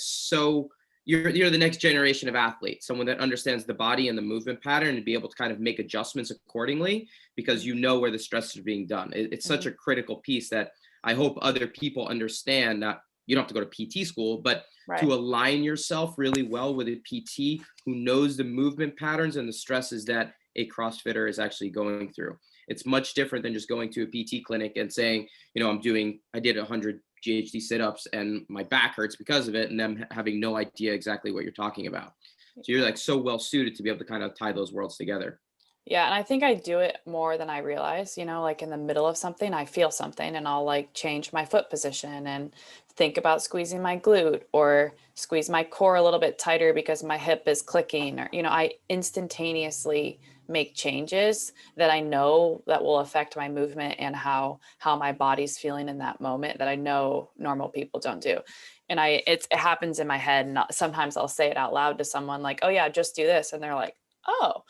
S1: you're the next generation of athlete, someone that understands the body and the movement pattern and be able to kind of make adjustments accordingly because you know where the stress is being done. It's such a critical piece that I hope other people understand. That you don't have to go to PT school, but to align yourself really well with a PT who knows the movement patterns and the stresses that a CrossFitter is actually going through. It's much different than just going to a PT clinic and saying, I did 100 GHD sit-ups and my back hurts because of it, and them having no idea exactly what you're talking about. So you're like so well suited to be able to kind of tie those worlds together.
S2: Yeah. And I think I do it more than I realize, like in the middle of something, I feel something and I'll like change my foot position and think about squeezing my glute or squeeze my core a little bit tighter because my hip is clicking, or, I instantaneously make changes that I know that will affect my movement and how my body's feeling in that moment that I know normal people don't do. And it happens in my head. And sometimes I'll say it out loud to someone like, oh yeah, just do this. And they're like, oh,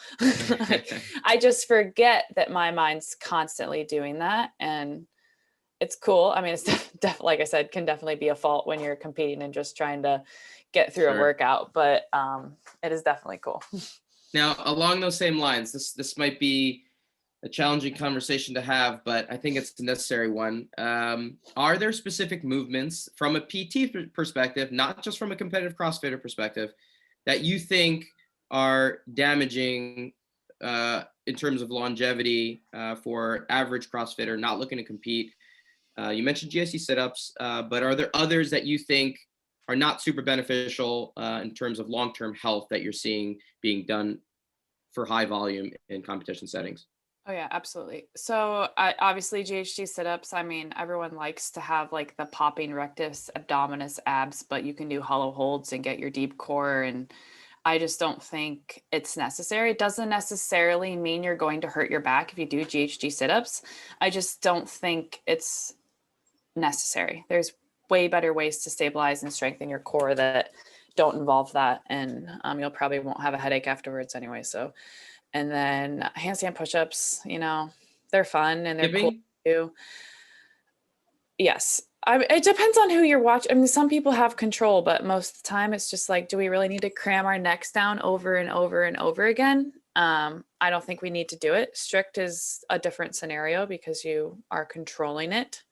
S2: I just forget that my mind's constantly doing that. And it's cool. I mean, it's definitely, like I said, can definitely be a fault when you're competing and just trying to get through a workout, but it is definitely cool.
S1: Now, along those same lines, this might be a challenging conversation to have, but I think it's a necessary one. Are there specific movements from a PT perspective, not just from a competitive CrossFitter perspective, that you think are damaging in terms of longevity for average CrossFitter not looking to compete? You mentioned GSC sit-ups, but are there others that you think are not super beneficial in terms of long-term health that you're seeing being done for high volume in competition settings?
S2: Oh yeah, absolutely. So obviously GHD sit-ups, I mean, everyone likes to have like the popping rectus abdominis abs, but you can do hollow holds and get your deep core. And I just don't think it's necessary. It doesn't necessarily mean you're going to hurt your back if you do GHD sit-ups. I just don't think it's necessary. There's way better ways to stabilize and strengthen your core that don't involve that. And you'll probably won't have a headache afterwards anyway. So, and then handstand push-ups, you know, they're fun and they're cool too. Yes. It depends on who you're watching. I mean, some people have control, but most of the time it's just like, do we really need to cram our necks down over and over and over again? I don't think we need to do it. Strict is a different scenario because you are controlling it.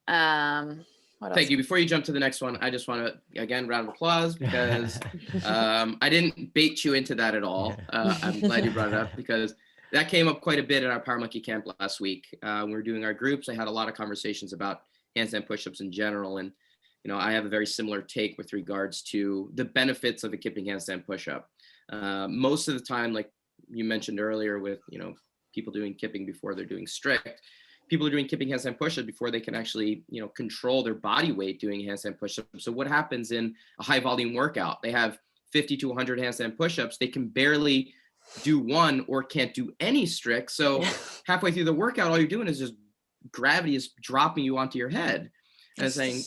S1: Thank you. Before you jump to the next one, I just want to, again, round of applause because I didn't bait you into that at all. I'm glad you brought it up because that came up quite a bit at our Power Monkey camp last week. When we were doing our groups, I had a lot of conversations about handstand push-ups in general. And, you know, I have a very similar take with regards to the benefits of a kipping handstand push-up. Most of the time, like you mentioned earlier with, you know, people doing kipping before they're doing strict, people are doing kipping handstand push-ups before they can actually, you know, control their body weight doing handstand push-ups. So what happens in a high volume workout? They have 50 to 100 handstand push-ups. They can barely do one or can't do any strict. So halfway through the workout, all you're doing is just gravity is dropping you onto your head. And saying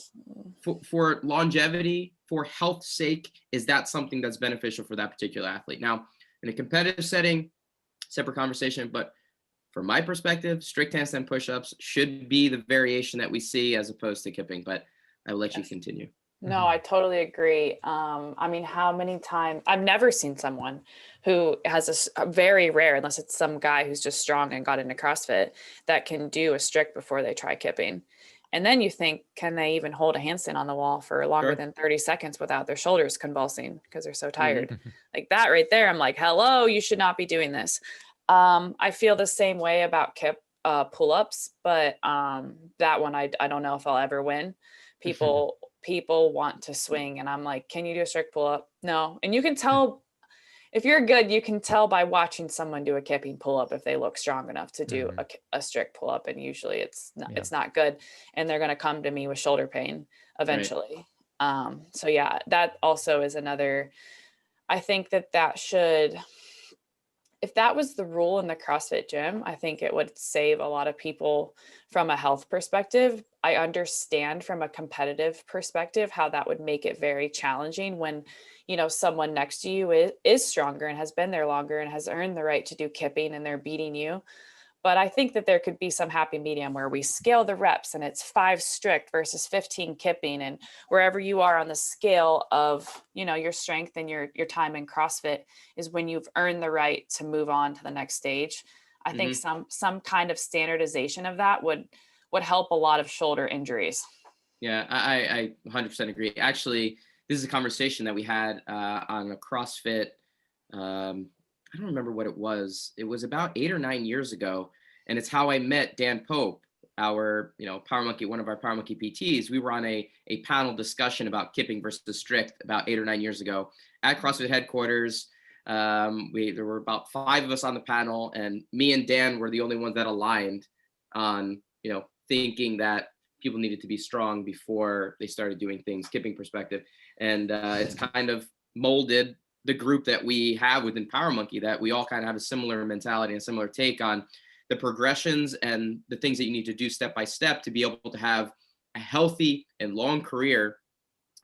S1: for longevity, for health's sake, is that something that's beneficial for that particular athlete? Now, in a competitive setting, separate conversation, but from my perspective, strict handstand push-ups should be the variation that we see as opposed to kipping, but I will let you continue.
S2: No, I totally agree. I mean, how many times I've never seen someone who has a very rare, unless it's some guy who's just strong and got into CrossFit, that can do a strict before they try kipping. And then you think, can they even hold a handstand on the wall for longer than 30 seconds without their shoulders convulsing because they're so tired? Like that right there, I'm like, hello, you should not be doing this. I feel the same way about pull-ups, but that one, I don't know if I'll ever win. People want to swing and I'm like, can you do a strict pull-up? No. And you can tell if you're good, you can tell by watching someone do a kipping pull-up if they look strong enough to do a strict pull-up. And usually it's not good. And they're going to come to me with shoulder pain eventually. Right. So yeah, that also is another, I think that should, if that was the rule in the CrossFit gym, I think it would save a lot of people from a health perspective. I understand from a competitive perspective how that would make it very challenging when, you know, someone next to you is stronger and has been there longer and has earned the right to do kipping and they're beating you. But I think that there could be some happy medium where we scale the reps and it's 5 strict versus 15 kipping, and wherever you are on the scale of, you know, your strength and your time in CrossFit is when you've earned the right to move on to the next stage. I think some kind of standardization of that would help a lot of shoulder injuries.
S1: Yeah, I 100% agree. Actually, this is a conversation that we had on a CrossFit. I don't remember what it was. It was about 8 or 9 years ago. And it's how I met Dan Pope, our, you know, Power Monkey, one of our Power Monkey PTs. We were on a panel discussion about kipping versus strict about 8 or 9 years ago at CrossFit headquarters. There were about 5 of us on the panel, and me and Dan were the only ones that aligned on, you know, thinking that people needed to be strong before they started doing things, kipping perspective. And it's kind of molded the group that we have within Power Monkey, that we all kind of have a similar mentality and a similar take on the progressions and the things that you need to do step by step to be able to have a healthy and long career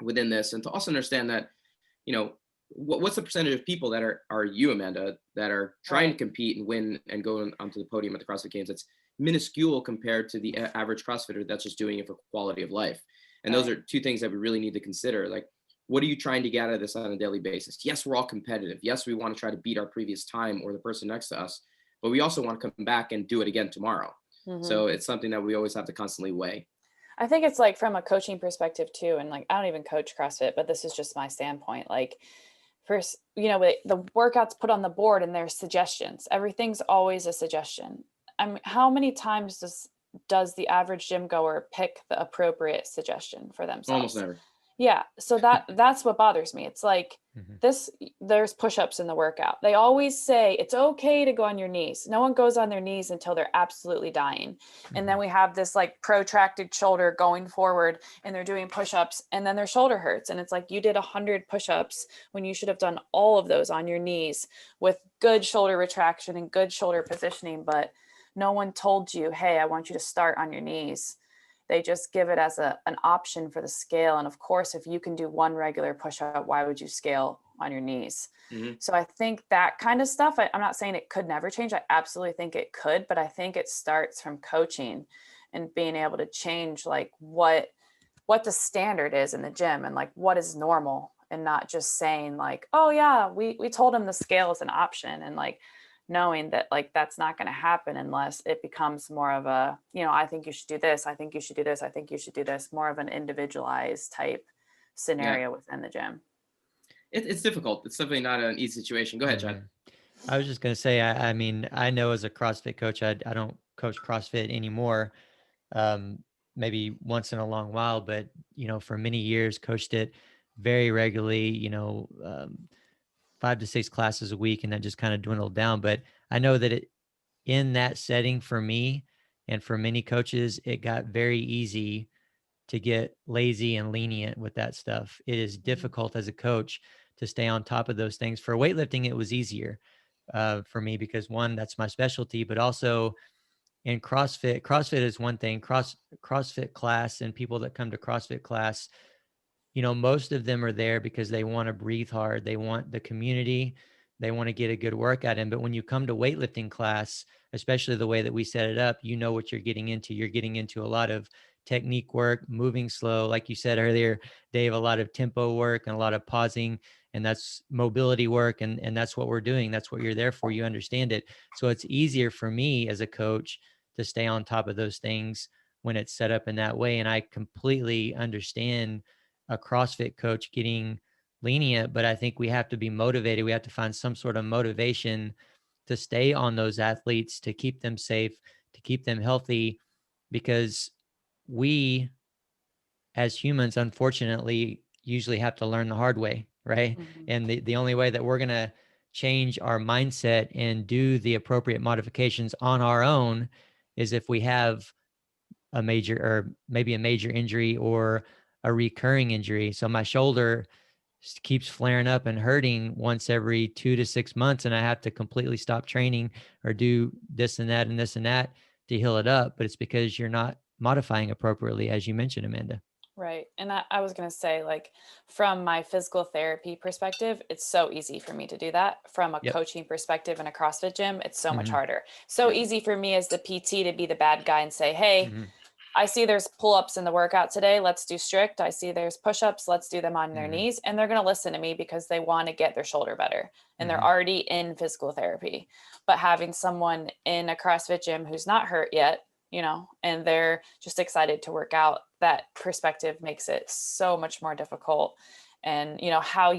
S1: within this. And to also understand that, you know, what's the percentage of people that are you, Amanda, that are trying to compete and win and go onto the podium at the CrossFit Games? That's minuscule compared to the average CrossFitter that's just doing it for quality of life. And those are two things that we really need to consider. Like, what are you trying to get out of this on a daily basis? Yes, we're all competitive. Yes, we want to try to beat our previous time or the person next to us, but we also want to come back and do it again tomorrow. So it's something that we always have to constantly weigh.
S2: I think it's like from a coaching perspective too. And like, I don't even coach CrossFit, but this is just my standpoint. Like, first, the workouts put on the board and there's suggestions. Everything's always a suggestion. I mean, how many times does the average gym goer pick the appropriate suggestion for themselves?
S1: Almost never.
S2: Yeah. So that's what bothers me. It's like there's push-ups in the workout. They always say it's okay to go on your knees. No one goes on their knees until they're absolutely dying. And then we have this like protracted shoulder going forward and they're doing push-ups and then their shoulder hurts. And it's like, you did 100 push-ups when you should have done all of those on your knees with good shoulder retraction and good shoulder positioning. But no one told you, hey, I want you to start on your knees. They just give it as an option for the scale. And of course, if you can do one regular push-up, why would you scale on your knees? So I think that kind of stuff, I'm not saying it could never change. I absolutely think it could, but I think it starts from coaching and being able to change like what the standard is in the gym and like what is normal, and not just saying like, oh yeah, we told him the scale is an option, and like knowing that like that's not going to happen unless it becomes more of a, I think you should do this, I think you should do this, I think you should do this, more of an individualized type scenario within the gym.
S1: It's difficult. It's definitely not an easy situation. Go ahead, Chad.
S3: I was just going to say, I mean, I know as a CrossFit coach, I don't coach CrossFit anymore. Maybe once in a long while, but, for many years coached it very regularly, 5 to 6 classes a week, and that just kind of dwindled down. But I know that in that setting for me and for many coaches, it got very easy to get lazy and lenient with that stuff. It is difficult as a coach to stay on top of those things. For weightlifting, it was easier for me because one, that's my specialty, but also in CrossFit is one thing. CrossFit class and people that come to CrossFit class, most of them are there because they want to breathe hard. They want the community. They want to get a good workout in. But when you come to weightlifting class, especially the way that we set it up, you know what you're getting into. You're getting into a lot of technique work, moving slow. Like you said earlier, Dave, a lot of tempo work and a lot of pausing. And that's mobility work. And that's what we're doing. That's what you're there for. You understand it. So it's easier for me as a coach to stay on top of those things when it's set up in that way. And I completely understand a CrossFit coach getting lenient, but I think we have to be motivated. We have to find some sort of motivation to stay on those athletes, to keep them safe, to keep them healthy, because we as humans, unfortunately, usually have to learn the hard way, right? And the only way that we're going to change our mindset and do the appropriate modifications on our own is if we have a major or maybe a major injury or a recurring injury. So my shoulder keeps flaring up and hurting once every 2 to 6 months, and I have to completely stop training or do this and that and this and that to heal it up. But it's because you're not modifying appropriately, as you mentioned, Amanda.
S2: Right. And I was going to say, like, from my physical therapy perspective, it's so easy for me to do that. From a coaching perspective in a CrossFit gym, it's so much harder. So easy for me as the PT to be the bad guy and say, hey, I see there's pull-ups in the workout today. Let's do strict. I see there's push-ups. Let's do them on their knees. And they're going to listen to me because they want to get their shoulder better. And they're already in physical therapy. But having someone in a CrossFit gym who's not hurt yet, and they're just excited to work out, that perspective makes it so much more difficult. And, how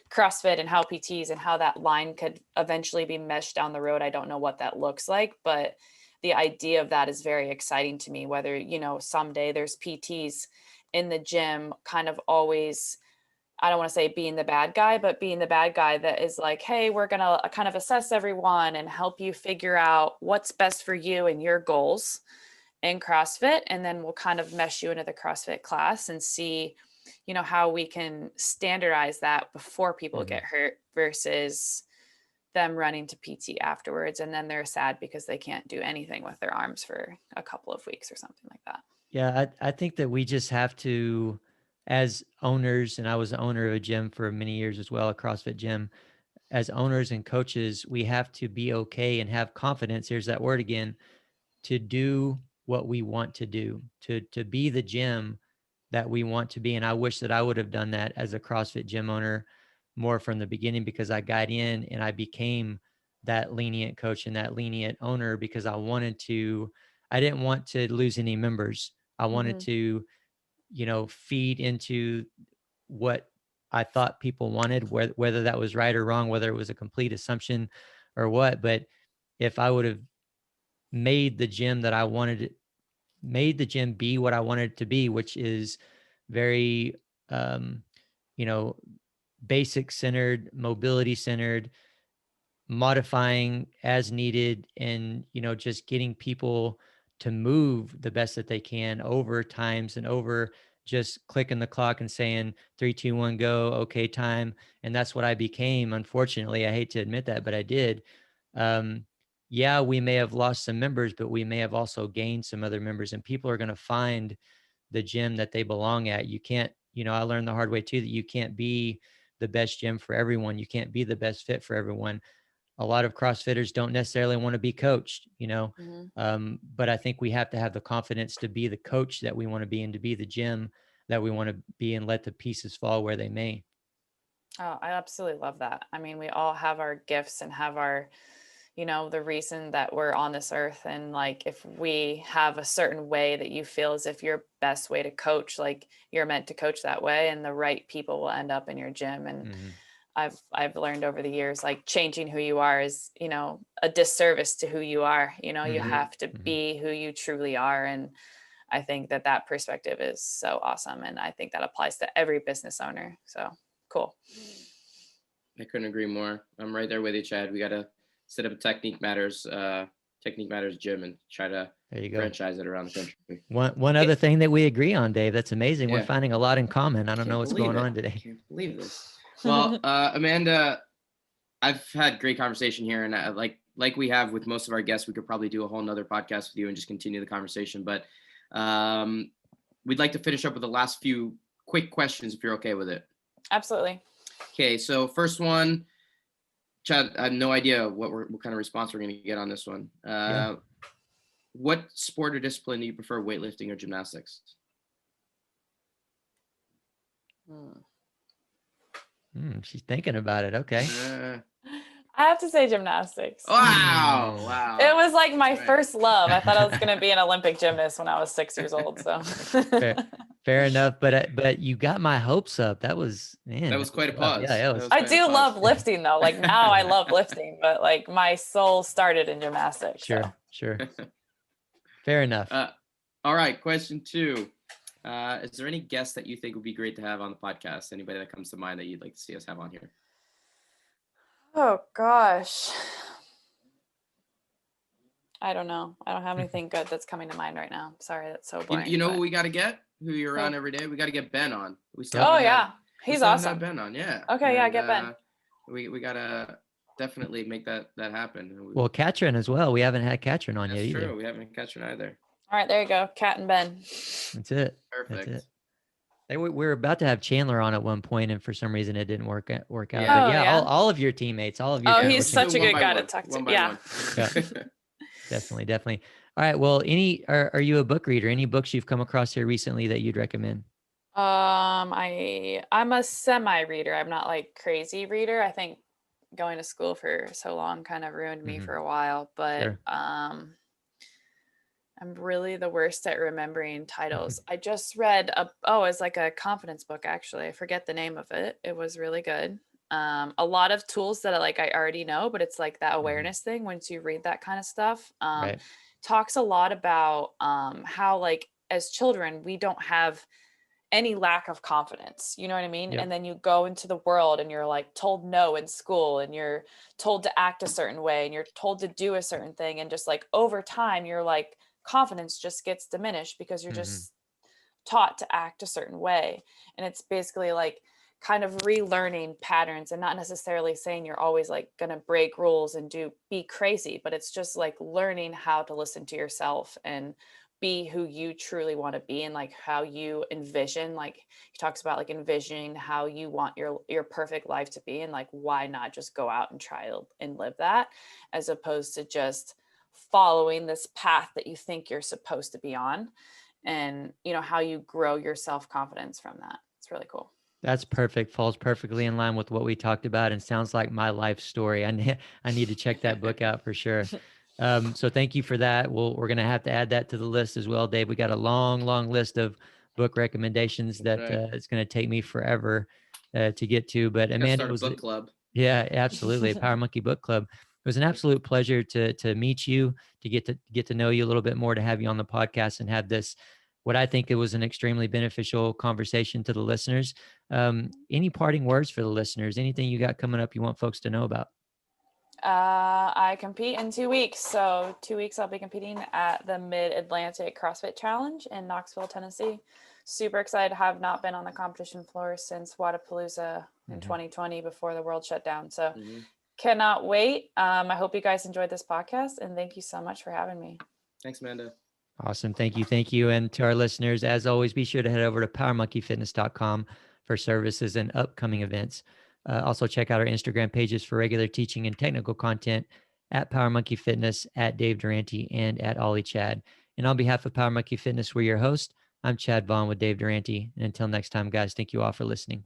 S2: CrossFit and how PTs and how that line could eventually be meshed down the road. I don't know what that looks like, but the idea of that is very exciting to me, whether, someday there's PTs in the gym kind of always, I don't want to say being the bad guy, but being the bad guy that is like, hey, we're going to kind of assess everyone and help you figure out what's best for you and your goals in CrossFit. And then we'll kind of mesh you into the CrossFit class and see, how we can standardize that before people get hurt versus them running to PT afterwards. And then they're sad because they can't do anything with their arms for a couple of weeks or something like that.
S3: Yeah. I think that we just have to as owners, and I was the owner of a gym for many years as well, a CrossFit gym. As owners and coaches, we have to be okay and have confidence. Here's that word again, to do what we want to do, to be the gym that we want to be. And I wish that I would have done that as a CrossFit gym owner more from the beginning, because I got in and I became that lenient coach and that lenient owner because I didn't want to lose any members. I wanted to, feed into what I thought people wanted, whether that was right or wrong, whether it was a complete assumption or what. But if I would have made the gym that I wanted, made the gym be what I wanted it to be, which is very, basic centered, mobility centered, modifying as needed, and, just getting people to move the best that they can over times and over just clicking the clock and saying 3, 2, 1, go, okay, time. And that's what I became. Unfortunately, I hate to admit that, but I did. Yeah, we may have lost some members, but we may have also gained some other members, and people are going to find the gym that they belong at. You can't, I learned the hard way too, that you can't be the best gym for everyone. You can't be the best fit for everyone. A lot of CrossFitters don't necessarily want to be coached, but I think we have to have the confidence to be the coach that we want to be and to be the gym that we want to be, and let the pieces fall where they may.
S2: Oh, I absolutely love that. I mean, we all have our gifts and have our, the reason that we're on this earth. And like, if we have a certain way that you feel as if your best way to coach, like you're meant to coach that way, and the right people will end up in your gym. And I've learned over the years, like changing who you are is, a disservice to who you are. You have to be who you truly are. And I think that perspective is so awesome. And I think that applies to every business owner. So cool.
S1: I couldn't agree more. I'm right there with you, Chad. We got to set up a Technique Matters gym and try to franchise it around the country.
S3: One other thing that we agree on, Dave, that's amazing. Yeah. We're finding a lot in common. I don't know what's going on today.
S1: I can't believe this. Well, Amanda, I've had great conversation here, and like we have with most of our guests, we could probably do a whole nother podcast with you and just continue the conversation. But we'd like to finish up with the last few quick questions, if you're okay with it.
S2: Absolutely.
S1: Okay, so first one, Chad, I have no idea what kind of response we're going to get on this one. What sport or discipline do you prefer, weightlifting or gymnastics?
S3: She's thinking about it. Okay.
S2: I have to say gymnastics.
S1: Wow.
S2: It was like my first love. I thought I was going to be an Olympic gymnast when I was 6 years old. So
S3: fair enough. But you got my hopes up. That was
S1: quite a pause.
S3: Yeah,
S2: I do love lifting though. Like now I love lifting, but like my soul started in gymnastics.
S3: Sure. Fair enough.
S1: All right. Question 2. Is there any guests that you think would be great to have on the podcast? Anybody that comes to mind that you'd like to see us have on here?
S2: Oh gosh. I don't know. I don't have anything good that's coming to mind right now. Sorry, that's so blank.
S1: You know who we got to get? Who you're on every day? We got to get Ben on.
S2: He's awesome.
S1: Ben on, yeah.
S2: Okay, yeah, get Ben.
S1: We got to definitely make that happen.
S3: Well, Katrin as well. We haven't had Katrin on yet either.
S1: That's true. We haven't had Katrin either.
S2: All right, there you go. Kat and Ben.
S3: That's it.
S1: Perfect.
S3: That's it. We were about to have Chandler on at one point, and for some reason it didn't work out.
S2: Yeah.
S3: But all of your teammates, all of your.
S2: Oh, he's such a good guy to talk to. Yeah.
S3: Definitely. All right. Well, are you a book reader? Any books you've come across here recently that you'd recommend?
S2: I'm a semi-reader. I'm not like crazy reader. I think going to school for so long kind of ruined me for a while, but
S3: sure.
S2: I'm really the worst at remembering titles. I just read it's like a confidence book, actually. I forget the name of it. It was really good. A lot of tools that I already know, but it's like that awareness thing. Once you read that kind of stuff,
S3: right.
S2: Talks a lot about how like as children, we don't have any lack of confidence, you know what I mean? Yep. And then you go into the world and you're like told no in school, and you're told to act a certain way, and you're told to do a certain thing. And just like over time, you're like, confidence just gets diminished because you're just taught to act a certain way. And it's basically like kind of relearning patterns, and not necessarily saying you're always like going to break rules and be crazy, but it's just like learning how to listen to yourself and be who you truly want to be, and like how you envision, like he talks about like envisioning how you want your perfect life to be, and like why not just go out and try and live that, as opposed to just following this path that you think you're supposed to be on, and how you grow your self-confidence from that. It's really cool.
S3: That's perfect. Falls perfectly in line with what we talked about, and sounds like my life story. I need to check that book out for sure. So thank you for that. We're going to have to add that to the list as well, Dave. We got a long list of book recommendations that it's going to take me forever to get to. But Amanda,
S1: start a book club.
S3: Yeah, absolutely. Power Monkey Book Club. It was an absolute pleasure to meet you, to get to know you a little bit more, to have you on the podcast and have this, what I think it was an extremely beneficial conversation to the listeners. Any parting words for the listeners? Anything you got coming up you want folks to know about?
S2: I compete in 2 weeks. So 2 weeks I'll be competing at the Mid-Atlantic CrossFit Challenge in Knoxville, Tennessee. Super excited. Have not been on the competition floor since Wadapalooza in 2020 before the world shut down. So cannot wait. I hope you guys enjoyed this podcast, and thank you so much for having me.
S1: Thanks, Amanda.
S3: Awesome. Thank you. And to our listeners, as always, be sure to head over to powermonkeyfitness.com for services and upcoming events. Also check out our Instagram pages for regular teaching and technical content at Power Monkey Fitness, at Dave Durante, and at Ollie Chad. And on behalf of Power Monkey Fitness, we're your host. I'm Chad Vaughn with Dave Durante. And until next time, guys, thank you all for listening.